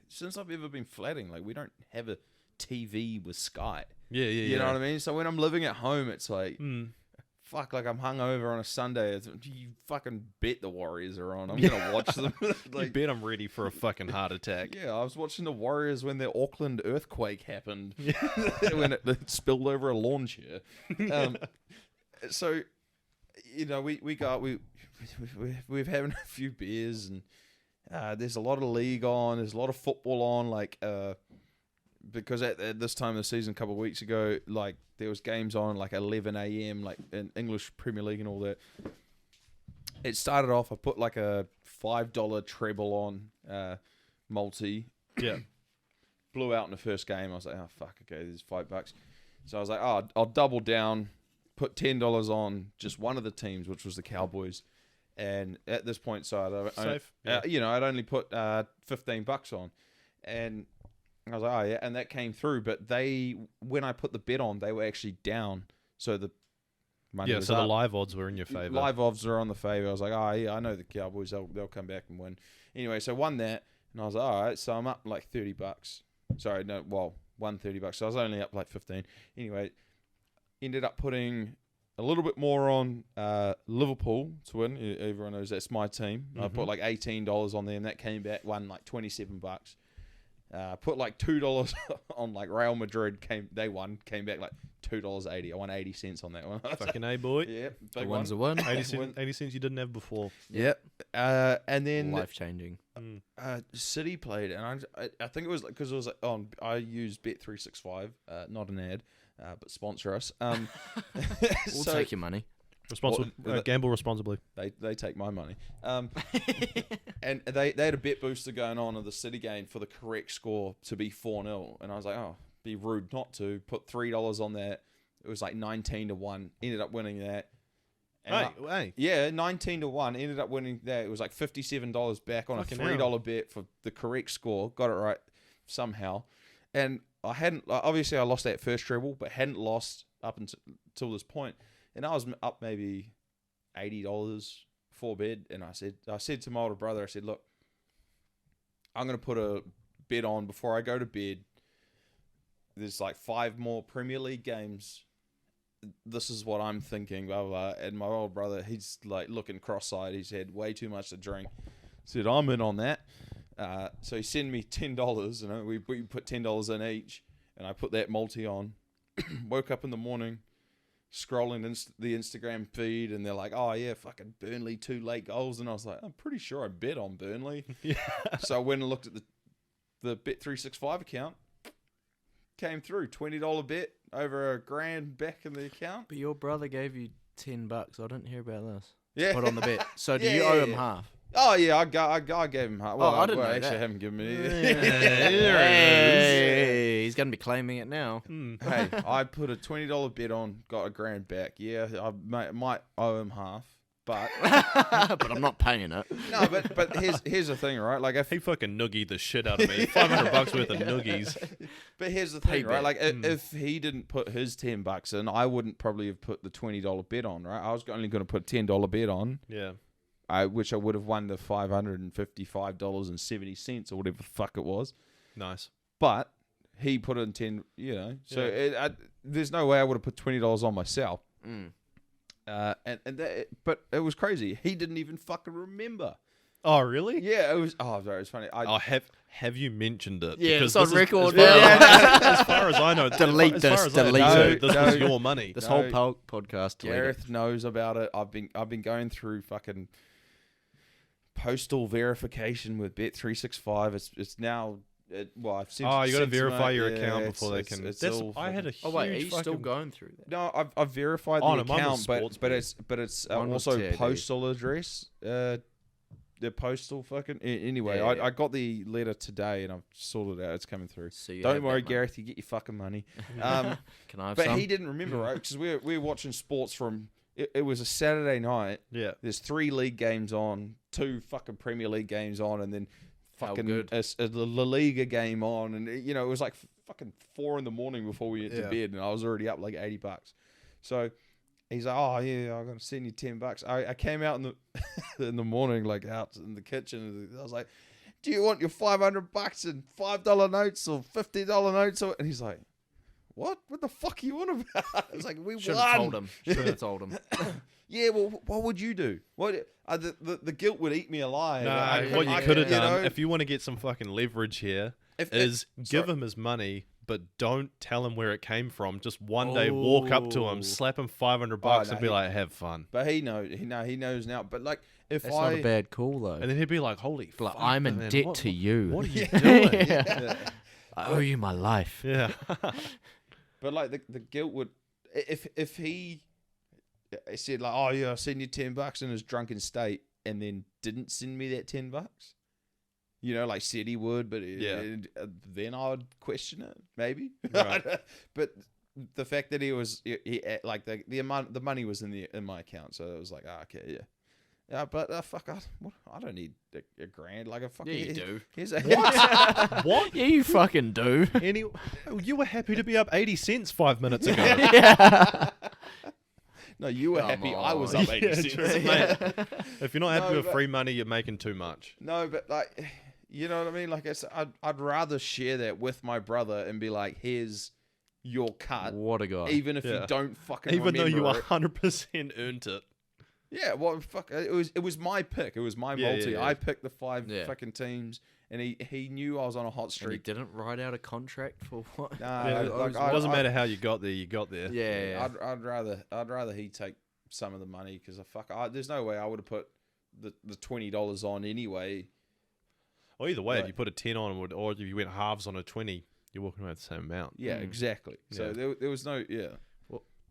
since I've ever been flatting, like, we don't have a TV with Sky. Yeah, yeah, You know what I mean? So when I'm living at home, it's like, Mm. fuck, like I'm hungover on a Sunday. You fucking bet the Warriors are on. I'm gonna watch them. You Like, bet I'm ready for a fucking heart attack. yeah, I was watching the Warriors when the Auckland earthquake happened, when it spilled over a lawn chair. So, you know, we go, we've having a few beers, and there's a lot of league on. There's a lot of football on, like. Because at this time of the season, a couple of weeks ago, like there was games on like 11 a.m. like in English Premier League and all that. It started off. I put like a $5 treble on multi. Yeah. Blew out in the first game. I was like, oh fuck, okay, there's $5. So I was like, oh, I'll double down, put $10 on just one of the teams, which was the Cowboys. And at this point, so Safe. Yeah. I'd only put $15 on, and I was like, oh yeah, and that came through. But when I put the bet on, they were actually down. So the money Yeah, was so up. the live odds were in your favour. Live odds are on the favour. I was like, oh yeah, I know the Cowboys. They'll come back and win. Anyway, so won that, and I was like, all right, so I'm up like $30. Sorry, no, well, won $30. So I was only up like 15. Anyway, ended up putting a little bit more on Liverpool to win. Everyone knows that's my team. I put like $18 on them. That came back, won like $27. Put like $2 on like Real Madrid. Came back like $2.80. I won 80 cents on that one. Fucking A, boy. Yeah, The big one's a one. one. 80 cents you didn't have before. Yep. And then Life changing. City played, and I think it was because it was like I used Bet365, not an ad, but sponsor us. We'll so Gamble responsibly. they take my money. And they had a bet booster going on of the City game for the correct score to be 4-0, and I was like, oh, be rude not to put $3 on that. It was like 19-1. Ended up winning that. And Hey. yeah, 19-1. Ended up winning that. It was like $57 back on Fucking a $3 bet for the correct score. Got it right somehow. And I hadn't, obviously I lost that first treble, but hadn't lost up until this point. And I was up maybe $80 before bed. And I said to my older brother, I said, look, I'm going to put a bet on before I go to bed. There's like 5 more Premier League games. This is what I'm thinking, blah, blah, blah. And my old brother, he's like looking cross-eyed. He's had way too much to drink. Said, I'm in on that. So he sent me $10. You know, we put $10 in each. And I put that multi on. Woke up in the morning, scrolling the Instagram feed. And they're like, oh, yeah, fucking Burnley, 2 late goals. And I was like, I'm pretty sure I bet on Burnley. Yeah. So I went and looked at the Bet365 account. Came through, $20 bet, over $1,000 back in the account. But your brother gave you $10. I didn't hear about this. Yeah. Put on the bet. So do Yeah, you yeah, owe him yeah. half? Oh yeah, I gave him half. Well, I didn't know actually, that. I haven't given me. Hey, he's gonna be claiming it now. Hey, I put a $20 bet on, got $1,000 back. Yeah, I might owe him half, but But I'm not paying it. no. But here's the thing, right? Like He fucking noogied the shit out of me. $500 worth of noogies. But here's the thing, right? Payback. Like if he didn't put his $10 in, I wouldn't probably have put the $20 bet on, right? I was only going to put a $10 bet on. Yeah. Which I would have won the $555.70 or whatever the fuck it was. Nice. But he put in 10, you know. So there's no way I would have put $20 on myself. But it was crazy. He didn't even fucking remember. Oh, really? Yeah, it was. Oh, sorry, it was funny. Have you mentioned it? Yeah, Because it's on this is- record. As far as I know, Delete as far this, as I delete know, it. This No. was your money. This No. whole podcast. delete it. Gareth knows about it. I've been going through fucking postal verification with Bet365. It's now. I've sent. Oh, you got to sent to verify my- your yeah, account it's- before they it's- can. it's That's, all I had a fucking- huge Oh wait, are you fucking, still going through that? No, I've verified Oh, the no, mine was account, sports but bet. it's Mine was also TAD. postal address. The postal fucking anyway. Yeah, yeah. I got the letter today and I've sorted it out. It's coming through. So you Don't have worry, that money. Gareth. You get your fucking money. Can I have But some? he didn't remember, right? Because we were watching sports from. It was a Saturday night. Yeah. There's 3 league games on, 2 fucking Premier League games on, and then How fucking good. a La Liga game on, and it was like fucking 4 a.m. before we went to Yeah. bed, and I was already up like $80. So he's like, oh yeah, I'm gonna send you $10. I came out in the in the morning, like out in the kitchen, and I was like, do you want your $500 in $5 notes or $50 notes? And he's like, what the fuck are you on about? I was like, we Should won. have told him. Should have told him. Yeah, well, what would you do? What the guilt would eat me alive. What you could have you done, know, if you want to get some fucking leverage here, if- is give sorry. him his money, but don't tell him where it came from. Just one day walk up to Oh. him, slap him $500 no, and be like, have fun. But he knows now. But like, if That's I not a bad call though. And then he'd be like, holy Like, fuck, I'm in man, debt what- to you. What are you doing? Yeah. I owe you my life. Yeah. But like the guilt would, if he said like, oh yeah, I'll send you $10 in his drunken state, and then didn't send me that $10, you know, like said he would, but then I would question it maybe. Right. But the fact that he like the amount, the money was in my account, so it was like, okay, yeah. Yeah, but fuck, I don't need a grand. Like a fucking. Yeah, you do. Here's a What? Yeah, you fucking do. You were happy to be up 80 cents 5 minutes ago. Yeah. No, you were Come happy. I was on. up 80 Yeah, cents. true, mate. If you're not happy No, with but- free money, you're making too much. No, but like, you know what I mean? Like, I'd rather share that with my brother and be like, here's your cut, What a guy. even if you Yeah. don't fucking Even though you remember it. 100% earned it. Yeah, well, fuck, it was my pick. It was my Yeah, multi. yeah, yeah. I picked the 5 Yeah. fucking teams, and he knew I was on a hot And he streak. didn't write out a contract for what? Nah, Yeah, like, it doesn't matter how you got there, you got there. Yeah. I'd rather he take some of the money because there's no way I would have put the $20 on anyway. Or either way, if Right. you put a 10 on, or if you went halves on a 20, you're walking away with the same amount. Yeah, Mm. exactly. So Yeah. there was no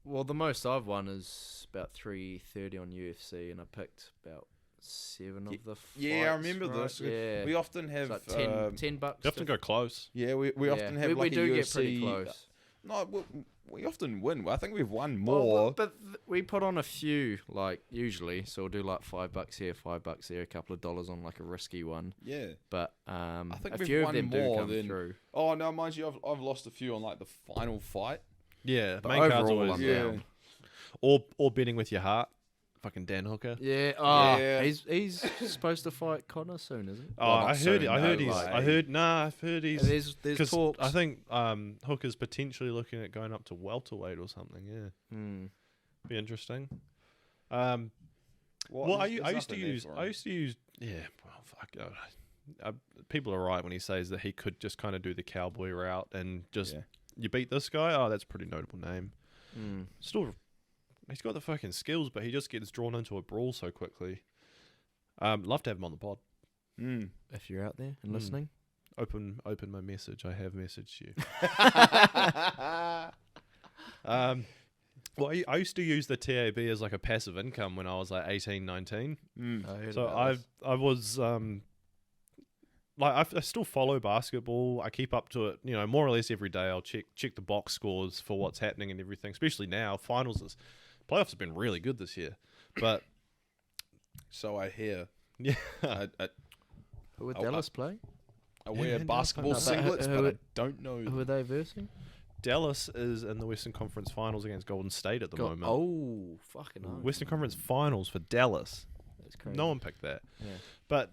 Well, the most I've won is about 330 on UFC, and I picked about 7 of the fights. Yeah, I remember right? this. Yeah. We often have It's like 10, $10. You have to go close. yeah, we often have we like do a UFC. get pretty close. No, we often win. I think we've won Well, more. but we put on a few, like usually, so we'll do like $5 here, $5 there, a couple of dollars on like a risky one. Yeah. But I think a we've few of won them do more come than- through. Oh no, mind you, I've lost a few on like the final fight. Yeah, But main cards overall, always. I'm Yeah. down. Or betting with your heart. Fucking Dan Hooker. Yeah. Oh, Yeah. he's supposed to fight Connor soon, isn't he? Oh, Well, not I heard. soon, I heard no, he's. like- I've heard he's. There's Because talks. I think Hooker's potentially looking at going up to welterweight or something. Yeah, Hmm. be interesting. Well, I used to use. Yeah. Well, fuck. People are right when he says that he could just kind of do the cowboy route and just you beat this guy. Oh, that's a pretty notable name. Mm. Still, he's got the fucking skills, but he just gets drawn into a brawl so quickly. Love to have him on the pod. If you're out there and Mm. listening, Open my message. I have messaged you. Well, I used to use the TAB as like a passive income when I was like 18, 19. I heard So about this. I was like I still follow basketball. I keep up to it, you know, more or less every day. I'll check the box scores for what's happening and everything. Especially now, playoffs have been really good this year. But So I hear. yeah, Who would Oh, Dallas play? I wear man, basketball no, but singlets, who- but I don't know. Who are they versing? Dallas is in the Western Conference Finals against Golden State at the moment. Oh, fucking hell. Western Conference Finals for Dallas. That's crazy. No one picked that. Yeah. But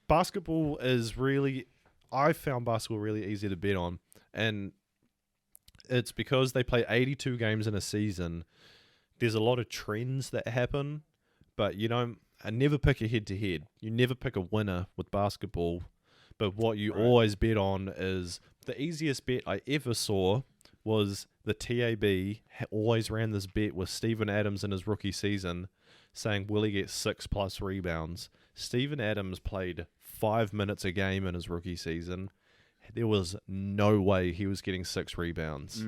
basketball is really, I found basketball really easy to bet on. And it's because they play 82 games in a season. There's a lot of trends that happen, but I never pick a head-to-head. You never pick a winner with basketball. But what you always bet on is the easiest bet I ever saw was the TAB always ran this bet with Steven Adams in his rookie season saying, will he get 6+ rebounds? Steven Adams played 5 minutes a game in his rookie season. There was no way he was getting 6 rebounds.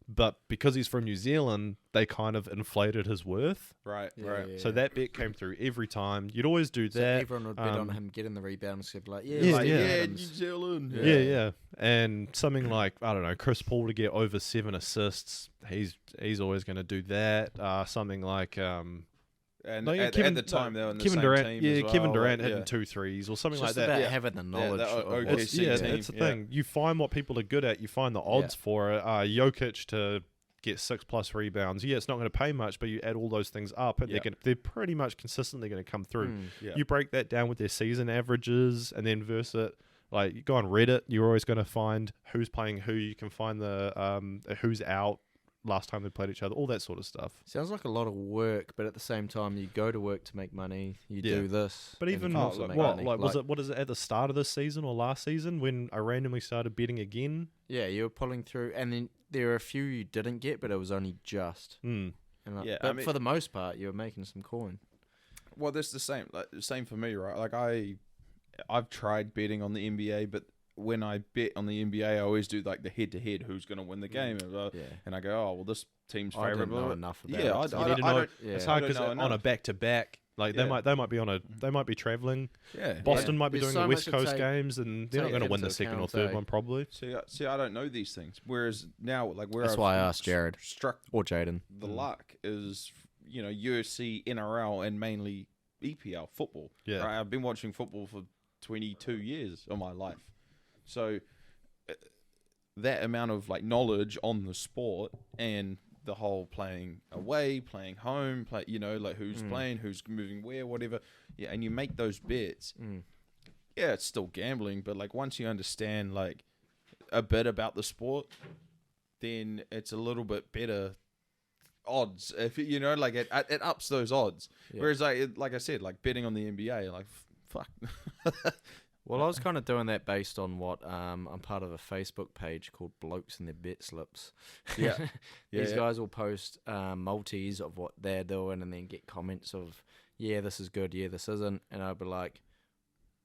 But because he's from New Zealand, they kind of inflated his worth. Right, Yeah, right. yeah, So yeah. that bet came through every time. You'd always do So that. everyone would bet on him getting the rebounds. So be like, yeah, Yeah, Steven yeah. Adams. New Zealand. Yeah. And something like, I don't know, Chris Paul to get over 7 assists. He's always going to do that. Something like And no, yeah, at the time, they were in the Kevin same Durant, team yeah, as well. Kevin Durant like, hitting 2 threes or something It's like just that. about Yeah. having the knowledge. that of OKC what- It's, yeah, team, that's the yeah. thing. You find what people are good at. You find the odds for it. Jokic to get 6+ rebounds. Yeah, it's not going to pay much, but you add all those things up, and they're pretty much consistently going to come through. You break that down with their season averages, and then verse it. Like, you go on Reddit, you're always going to find who's playing who. You can find the who's out last time they played each other, all that sort of stuff. Sounds like a lot of work, but at the same time, you go to work to make money. You do this, but even what is it at the start of this season or last season when I randomly started betting again? Yeah, you were pulling through, and then there are a few you didn't get, but it was only just. But for the most part, you were making some coin. Well, that's the same. Like, same for me, right? Like I've tried betting on the NBA, but when I bet on the NBA, I always do like the head-to-head, who's going to win the game, and I go, oh well, this team's favorite. I don't know enough about it. I don't. It's hard because on a back-to-back, like they might be traveling. Yeah, Boston might be doing the West Coast games, and they're not going to win the second or third one probably. See, I don't know these things. Whereas now, like that's why I asked Jared struck or Jaden. The luck is UFC, NRL, and mainly EPL football. Yeah, right? I've been watching football for 22 years of my life. So that amount of like knowledge on the sport and the whole playing away, playing home, like who's playing, who's moving where, whatever. Yeah, and you make those bets. Yeah, it's still gambling, but like once you understand like a bit about the sport, then it's a little bit better odds. If like it ups those odds. Yeah. Whereas like I said, like betting on the NBA, like fuck. Well, I was kind of doing that based on what I'm part of a Facebook page called Blokes and Their Bet Slips. Yeah. These guys will post multis of what they're doing and then get comments of, yeah, this is good, yeah, this isn't. And I'll be like,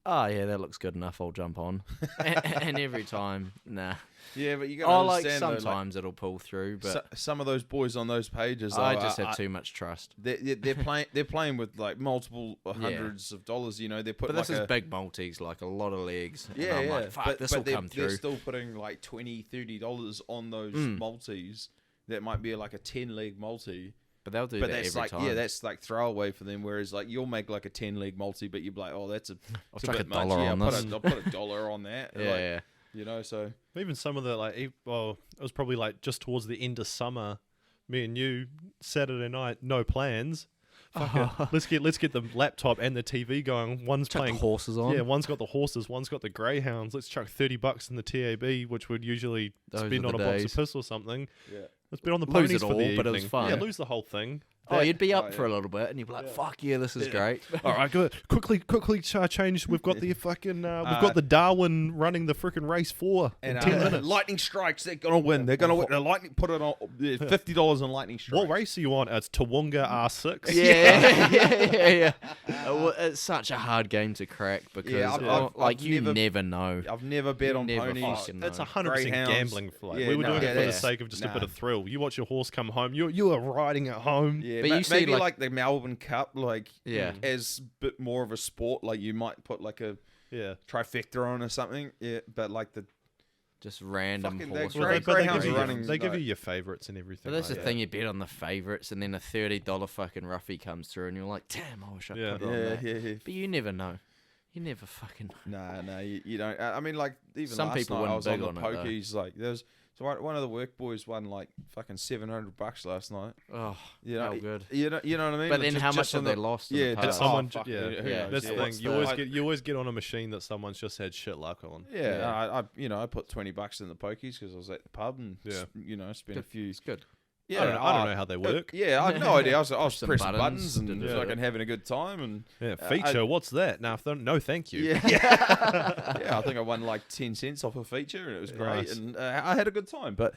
oh, yeah, that looks good enough, I'll jump on. and every time, nah. Yeah, but you got to understand, like sometimes it'll pull through, but some of those boys on those pages, I just have too much trust. They're playing with like multiple hundreds of dollars. They're putting. But this is big multis, like a lot of legs. Yeah, and I'm like, fuck, this will come through. They're still putting like $20-$30 on those multis. That might be like a 10-leg multi. But they'll do that every time. Yeah, that's like throwaway for them. Whereas like you'll make like a 10-leg multi, but you'll be like, oh, that's I'll chuck a bit $1 much. on this. I'll put $1 on that. Yeah. So even some of the it was probably like just towards the end of summer, me and you, Saturday night, no plans. Let's get the laptop and the TV going. One's chuck playing the horses on. Yeah, one's got the horses, one's got the greyhounds. Let's chuck $30 in the TAB, which would usually spend on a box of piss or something. Yeah. Let's bet on the Lose ponies it for the all, but it evening. was fun. Yeah, lose the whole thing. You'd be up for a little bit, and you'd be like, "Fuck yeah, this is great." All right, good. Quickly change. We've got the fucking. We've got the Darwin running the freaking race 4 in 10 minutes. Lightning strikes. They're gonna win. They're gonna win. The lightning. Put it on $50 on lightning strikes. What race are you on? It's Toowoomba R6. Yeah. It's such a hard game to crack because you never know. I've never bet on ponies. It's 100% gambling. We were doing it for the sake of just a bit of thrill. You watch your horse come home. You are riding at home. Yeah, but you see maybe like the Melbourne Cup, as a bit more of a sport. Like you might put like a trifecta on or something. Yeah, but like the just random horse. They give you your favourites and everything. But that's the thing, you bet on the favourites, and then a $30 fucking roughie comes through, and you're like, damn, I wish I put it on that. Yeah. But you never know. You never fucking know. No, you don't. I mean, like even some last people night I was big on the on pokies. Like there's. So one of the work boys won like fucking $700 last night. Oh, how good. You know what I mean? But then how much have they lost? Yeah, that's the thing. Yeah. You always get on a machine that someone's just had shit luck on. Yeah. I put $20 in the pokies because I was at the pub and spent a few. It's good. Yeah, I don't know how they work. I had no idea. I was pressing buttons and fucking having a good time. And feature. What's that? No, thank you. Yeah, I think I won like 10 cents off a feature, and it was great. Nice. And I had a good time. But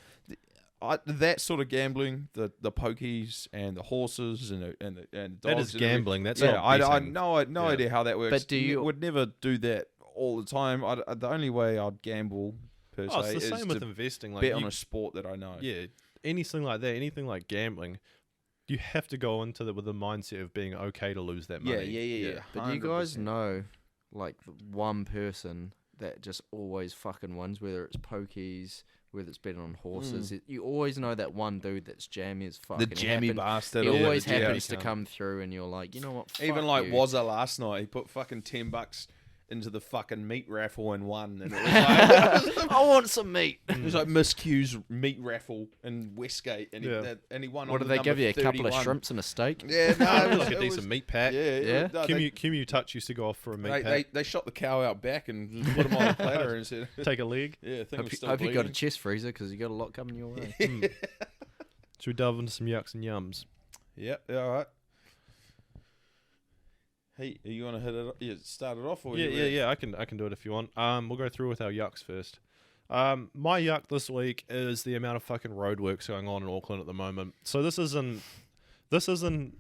that sort of gambling, the pokies and the horses and the dogs, that is gambling. That's I no idea how that works. But you would never do that all the time. The only way I'd gamble per se it's the is same with investing. Like bet on a sport that I know. Yeah. Anything like that, anything like gambling, you have to go into it with the mindset of being okay to lose that money. Yeah. But you guys know, like, one person that just always fucking wins, whether it's pokies, whether it's betting on horses. You always know that one dude that's jammy as fuck. The jammy bastard. He always happens to come through, and you're like, you know what? Even like Wazza last night, he put fucking $10 into the fucking meat raffle and won. And it was like, I want some meat. it was like Miss Q's meat raffle in Westgate, and he won. What on did the they give number you? A couple of 31. shrimps and a steak? Yeah, no, it was, like a it decent was- meat pack. Yeah. no, Kimu Touch used to go off for a meat pack. they shot the cow out back and put him on the platter and said, Take a leg. "Yeah, thing was still Hope you got a bleeding." chest freezer because you got a lot coming your way. Should we delve into some yucks and yums? Yeah, all right. Hey, are you gonna hit it? Yeah, start it off, or Yeah. I can do it if you want. We'll go through with our yucks first. My yuck this week is the amount of fucking roadworks going on in Auckland at the moment. So this isn't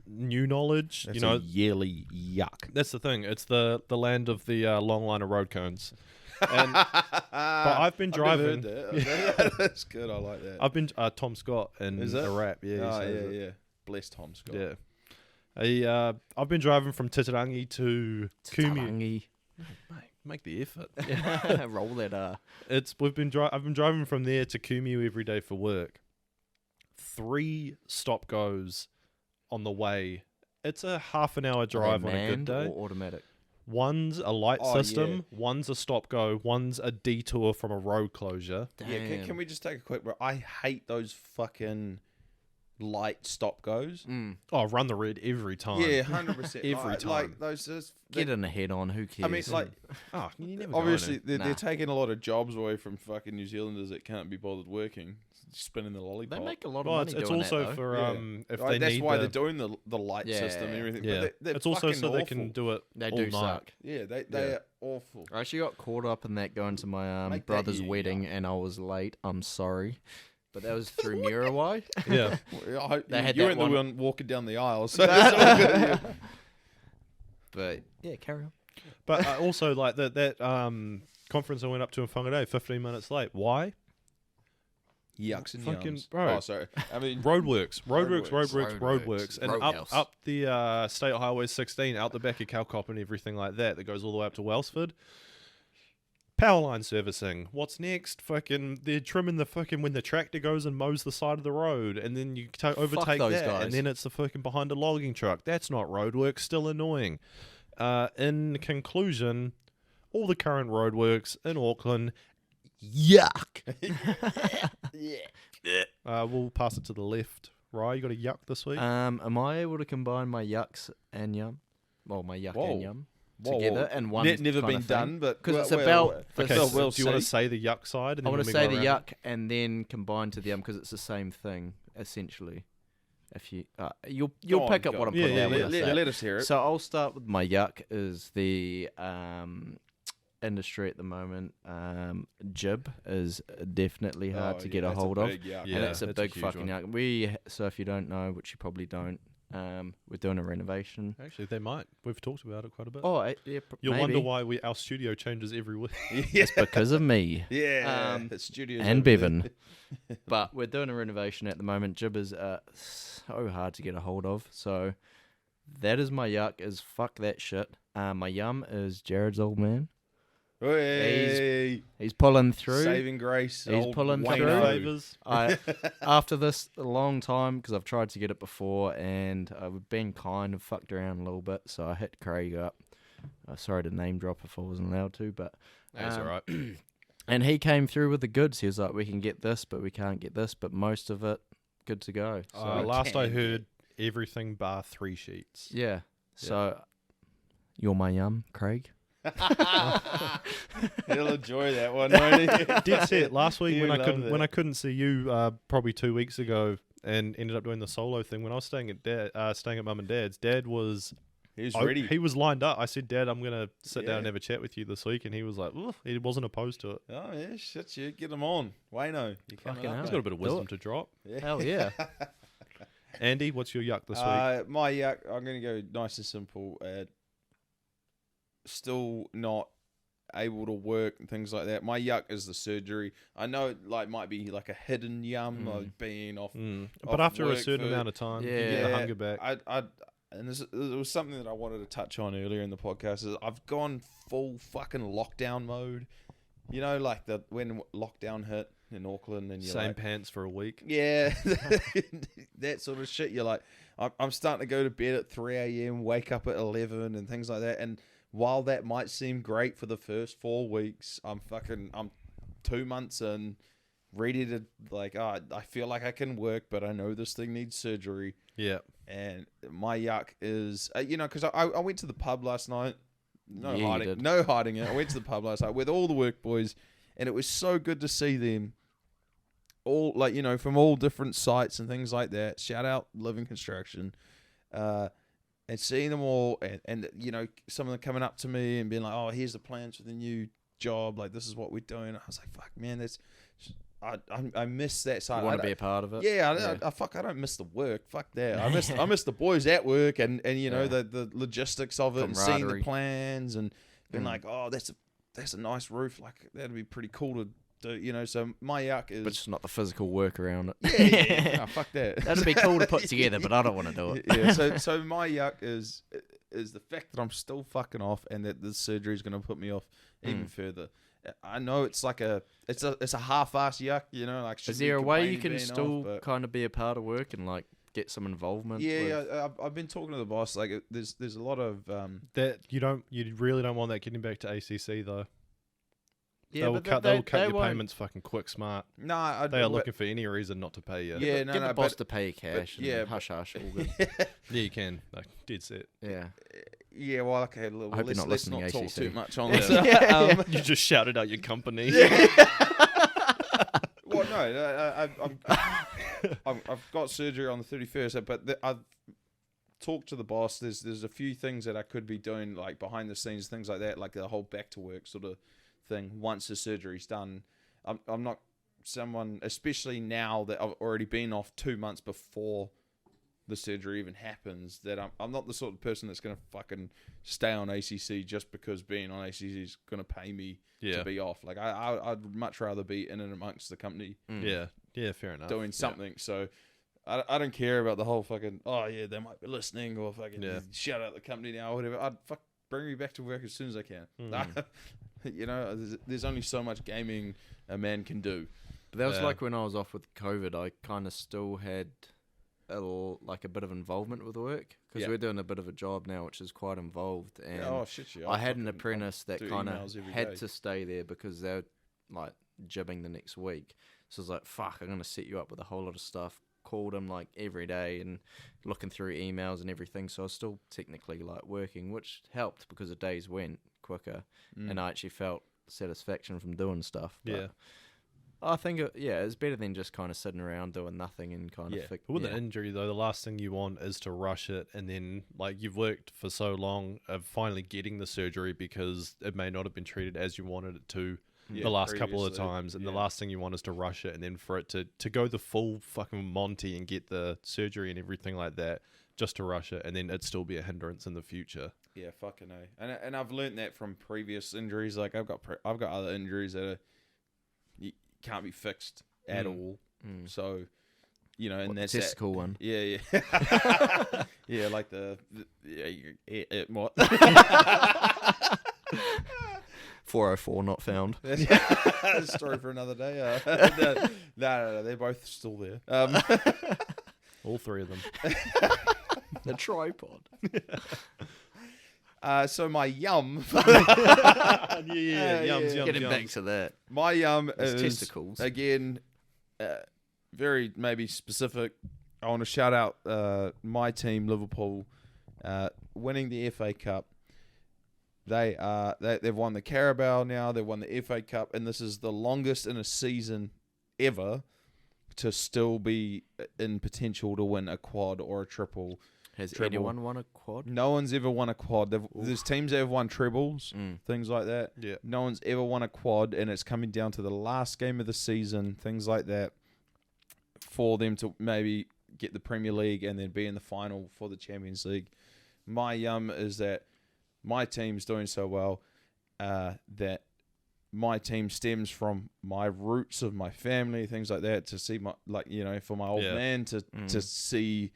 new knowledge. That's you know, a yearly yuck. that's the thing. It's the land of the long line of road cones. And but I've been driving. That's good. I like that. I've been Tom Scott in Is it? a rap. Yeah. he Oh says yeah, it. yeah. Bless Tom Scott. Yeah. I've been driving from Titirangi to Kumu. Tarangi. Make the effort. Roll that I've been driving from there to Kumu every day for work. 3 stop goes on the way. It's a half an hour drive on a good day. or automatic. One's a light Oh, system, one's a stop go, one's a detour from a road closure. Yeah, can we just take a quick break? I hate those fucking light stop goes. Oh, run the red every time. Yeah, 100%. Every time. Like those. Get in a head on. Who cares? I mean, like, Oh, you never go obviously in they're Nah. taking a lot of jobs away from fucking New Zealanders that can't be bothered working, spinning the they lollipop. make a lot of Well, money it's doing also that, though. for Yeah. if Right, they that's need why the, they're doing the light system and everything. yeah. But they're It's also fucking so they awful. can do it They all do night. suck. Yeah, they Yeah. are awful. I actually got caught up in that going to my Make that brother's your wedding, and I was late. I'm sorry, but that was through Muriwai. Yeah. I hope They had you that weren't the one- one walking down the aisle, so it's all good. Yeah. But yeah, carry on. But also like that conference I went up to in Whangarei, 15 minutes late. Why? Yucks and Fucking yums. bro. Oh, sorry. I mean, Roadworks, Roadworks. and Roadhouse. up the State Highway 16, out the back of Calcop and everything like that goes all the way up to Wellsford. Power line servicing. What's next? Fucking, they're trimming the fucking when the tractor goes and mows the side of the road, and then you overtake those that, guys. and then it's the fucking behind a logging truck. That's not roadwork. Still annoying. In conclusion, all the current roadworks in Auckland, yuck. We'll pass it to the left. Rye, you got a yuck this week? Am I able to combine my yucks and yum? Well, my yuck Whoa. and yum Whoa, together whoa. in one. Never kind been of thing? done, but 'Cause it's well, about well, Okay, Well, so we'll do you want to see. say the yuck side? And I then want when to we say go the around? yuck and then combine to the yum because it's the same thing essentially. If you'll Go pick on, up what I'm go on. putting Yeah, down when I say it. let us hear it. So I'll start with my yuck. Is the industry at the moment. Jib is definitely hard to get a hold of. Yeah, And it's a that's big huge fucking one. yuck. So if you don't know, which you probably don't, we're doing a renovation. Actually, they might. We've talked about it quite a bit. Oh, yeah, You'll maybe. wonder why our studio changes every week. Yeah, Because of me. yeah. Um, the studios and over there. Bevan. But we're doing a renovation at the moment. Jib is so hard to get a hold of. So that is my yuck. Is fuck that shit. My yum is Jared's old man. Hey, He's pulling through. saving grace. He's old pulling Wayno. through. Favors. After this a long time, because I've tried to get it before, and I've been kind of fucked around a little bit, so I hit Craig up. Sorry to name drop if I wasn't allowed to, but That's all right. and he came through with the goods. He was like, "We can get this, but we can't get this, but most of it, good to go." So Last I can heard, everything bar 3 sheets. yeah, so you're my yum, Craig. He'll enjoy that one, won't he? Did say it last week You when I love couldn't that. when I couldn't see you probably 2 weeks ago and ended up doing the solo thing when I was staying at mum and dad's. Dad was He's ready. He was lined up. I said, Dad, I'm gonna sit down and Yeah. have a chat with you this week, and he was like, "Ugh," he wasn't opposed to it. Oh yeah, shit, you get him on, Wayno. You coming Fucking up, hell. He's mate? got a bit of Do wisdom it. to drop. Yeah. Hell yeah. Andy, what's your yuck this week? My yuck, I'm going to go nice and simple. Still not able to work and things like that. My yuck is the surgery. I know it might be like a hidden yum of being off. But off after a work certain for- amount of time, you Yeah. get the hunger back. And it was something that I wanted to touch on earlier in the podcast. Is I've gone full fucking lockdown mode. You know, like when lockdown hit in Auckland, and you're Same like, pants for a week. yeah, that sort of shit. You're like, I'm starting to go to bed at 3 a.m., wake up at 11, and things like that. And while that might seem great for the first 4 weeks, I'm 2 months in, ready to I feel like I can work, but I know this thing needs surgery. Yeah. And my yuck is, because I went to the pub last night. No Yeah, hiding it. I went to the pub last night with all the work boys, and it was so good to see them all, from all different sites and things like that. Shout out Living Construction. And seeing them all, and some of them coming up to me and being like, "Oh, here's the plans for the new job. Like, this is what we're doing." I was like, "Fuck, man, I miss that side. You want to be a part of it? Yeah, I don't miss the work. Fuck that. I miss the boys at work and the logistics of it and seeing the plans and being like, oh, that's a nice roof. Like, that'd be pretty cool to do. So my yuck is, but it's not the physical work around it. Yeah. No, fuck that. That'd be cool to put together, but I don't want to do it. Yeah. So my yuck is the fact that I'm still fucking off and that the surgery is going to put me off even further. I know it's like it's a half-ass yuck, like. Is there a way you can still kind of be a part of work and like get some involvement? Yeah, I've been talking to the boss. Like, there's a lot of that you really don't want that getting back to ACC though. Yeah, they'll cut your payments fucking quick smart. No, they are looking for any reason not to pay you. Yeah, get the boss to pay you cash. And hush, all good. Yeah, you can. Like, dead set. Yeah. Yeah, well, okay. Well, I hope you're not listening. Let's not talk ACC. too much on this. You just shouted out your company. Well, no, I've got surgery on the 31st, but I've talked to the boss. There's a few things that I could be doing, like behind the scenes, things like that, like the whole back to work sort of thing. Once the surgery's done, I'm not someone, especially now that I've already been off 2 months before the surgery even happens, that I'm not the sort of person that's going to fucking stay on ACC just because being on ACC is going to pay me to be off. Like, I'd much rather be in and amongst the company. Yeah, fair enough. Doing something. Yeah. So I don't care about the whole fucking, oh yeah, they might be listening, or fucking shout out the company now or whatever. I'd bring me back to work as soon as I can. There's only so much gaming a man can do. But that was like when I was off with COVID, I kind of still had a bit of involvement with work, because we're doing a bit of a job now which is quite involved, and I had an apprentice that kind of had to stay there because they're like jibbing the next week. So I was like, fuck, I'm gonna set you up with a whole lot of stuff. Called him like every day and looking through emails and everything, so I was still technically like working, which helped because the days went quicker and I actually felt satisfaction from doing stuff. But I think it's better than just kind of sitting around doing nothing and kind of with an injury though, the last thing you want is to rush it, and then like you've worked for so long of finally getting the surgery because it may not have been treated as you wanted it to the last couple of times, and the last thing you want is to rush it and then for it to go the full fucking Monty and get the surgery and everything like that, just to rush it, and then it'd still be a hindrance in the future. Yeah, fucking A. And I've learned that from previous injuries. Like, I've got other injuries that can't be fixed at all. So, and that's testicle one. Yeah. Yeah, like what? 404 not found. Story for another day. No, they're both still there. All three of them. The tripod. So my yum. Yums. Getting back to that. My yum is testicles. Again, very maybe specific. I want to shout out my team, Liverpool, winning the FA Cup. They've won the Carabao now. They've won the FA Cup, and this is the longest in a season ever to still be in potential to win a quad or a triple. Has anyone won a quad? No one's ever won a quad. There's teams that have won trebles, things like that. Yeah. No one's ever won a quad, and it's coming down to the last game of the season, things like that, for them to maybe get the Premier League and then be in the final for the Champions League. My yum is that my team's doing so well that my team stems from my roots of my family, things like that, to see for my old man to see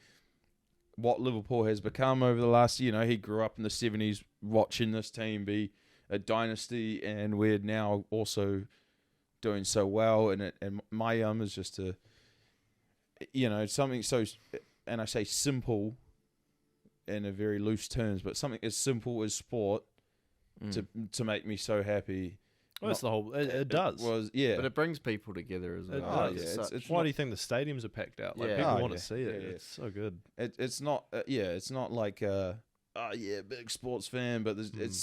what Liverpool has become over the last, he grew up in the 70s watching this team be a dynasty, and we're now also doing so well. And my is just to, something so, and I say simple in a very loose terms, but something as simple as sport to make me so happy. Well, that's the whole. It does. Was But it brings people together as It well. does. Yeah, It's it's Why do you think the stadiums are packed out? Like Yeah. people Oh, want yeah. to see it. Yeah, yeah. It's so good. It's not. It's not like big sports fan, but there's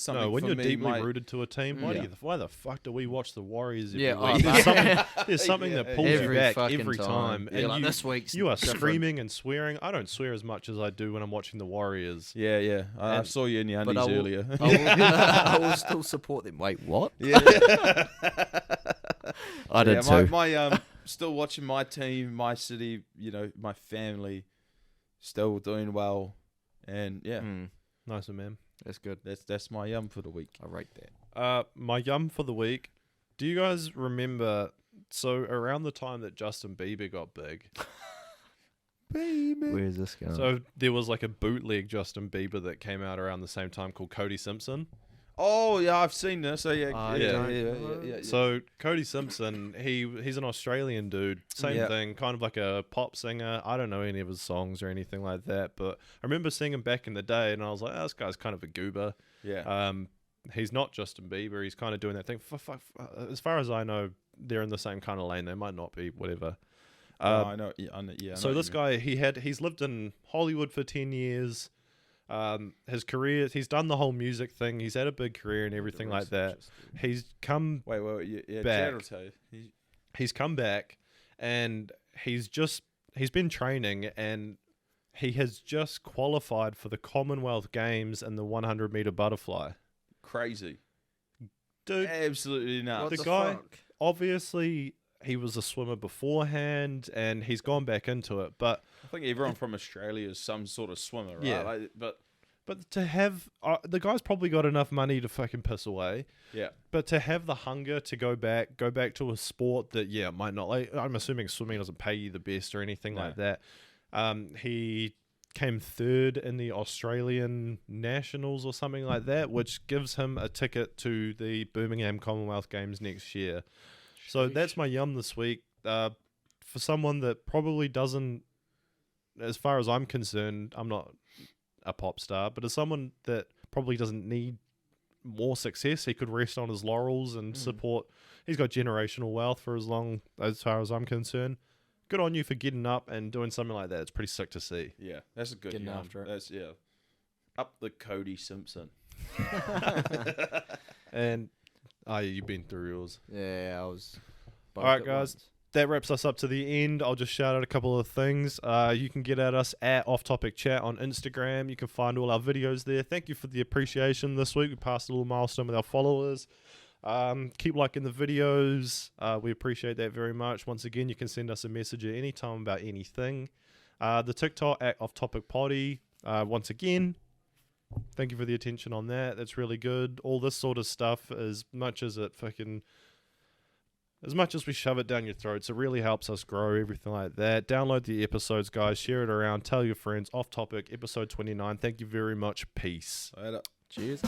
something. No, when for you're me, deeply rooted to a team, Yeah. Why the fuck do we watch the Warriors every Yeah, week? oh, There's something Yeah, that pulls every you back fucking every time. Yeah, And like you, this week's you are different. screaming and swearing. I don't swear as much as I do when I'm watching the Warriors. Yeah. I And- saw you in your But undies I will- earlier. I will still support them. Wait, what? Yeah. I did yeah, too. my still watching my team, my city, my family, still doing well, and yeah, Nice one, man. That's good. that's my for the week. I rate that. My yum for the week. Do you guys remember? So around the time that Justin Bieber got big, Baby. Where's this going? so there was like a bootleg Justin Bieber that came out around the same time called Cody Simpson. Oh yeah, I've seen this. So yeah, I yeah, don't yeah, know. yeah. So Cody Simpson, he's an Australian dude. Same Yeah. thing, kind of like a pop singer. I don't know any of his songs or anything like that, but I remember seeing him back in the day, and I was like, this guy's kind of a goober. Yeah. He's not Justin Bieber. He's kind of doing that thing. As far as I know, they're in the same kind of lane. They might not be, whatever. I know. Yeah, I know So what this you mean. guy, he's lived in Hollywood for 10 years. His career, he's done the whole music thing. He's had a big career and everything like that. He's come Wait, yeah, back. Chad will tell you. he's come back and he's been training and he has just qualified for the Commonwealth Games and the 100 meter butterfly. Crazy. Dude, Absolutely nuts. the guy- obviously he was a swimmer beforehand and he's gone back into it, but I think everyone from Australia is some sort of swimmer, right? Yeah. But to have the guy's probably got enough money to fucking piss away. yeah, But to have the hunger to go back to a sport that might not, like, I'm assuming swimming doesn't pay you the best or anything No. like that. He came third in the Australian Nationals or something like that, which gives him a ticket to the Birmingham Commonwealth Games next year. So that's my yum this week. For someone that probably doesn't, as far as I'm concerned, I'm not a pop star, but as someone that probably doesn't need more success, he could rest on his laurels and support. He's got generational wealth for as far as I'm concerned. Good on you for getting up and doing something like that. It's pretty sick to see. yeah, that's a good Getting yum. after it. That's up the Cody Simpson. And you've been through yours. Yeah, I was. All right, guys. That wraps us up to the end. I'll just shout out a couple of things. You can get at us at Off Topic Chat on Instagram. You can find all our videos there. Thank you for the appreciation this week. We passed a little milestone with our followers. Keep liking the videos. We appreciate that very much. Once again, you can send us a message at any time about anything. The TikTok at Off Topic Potty. Once again, thank you for the attention on that. That's really good. All this sort of stuff, as much as we shove it down your throats, it really helps us grow, everything like that. Download the episodes, guys. Share it around. Tell your friends. Off Topic, episode 29. Thank you very much. Peace. Later. Cheers.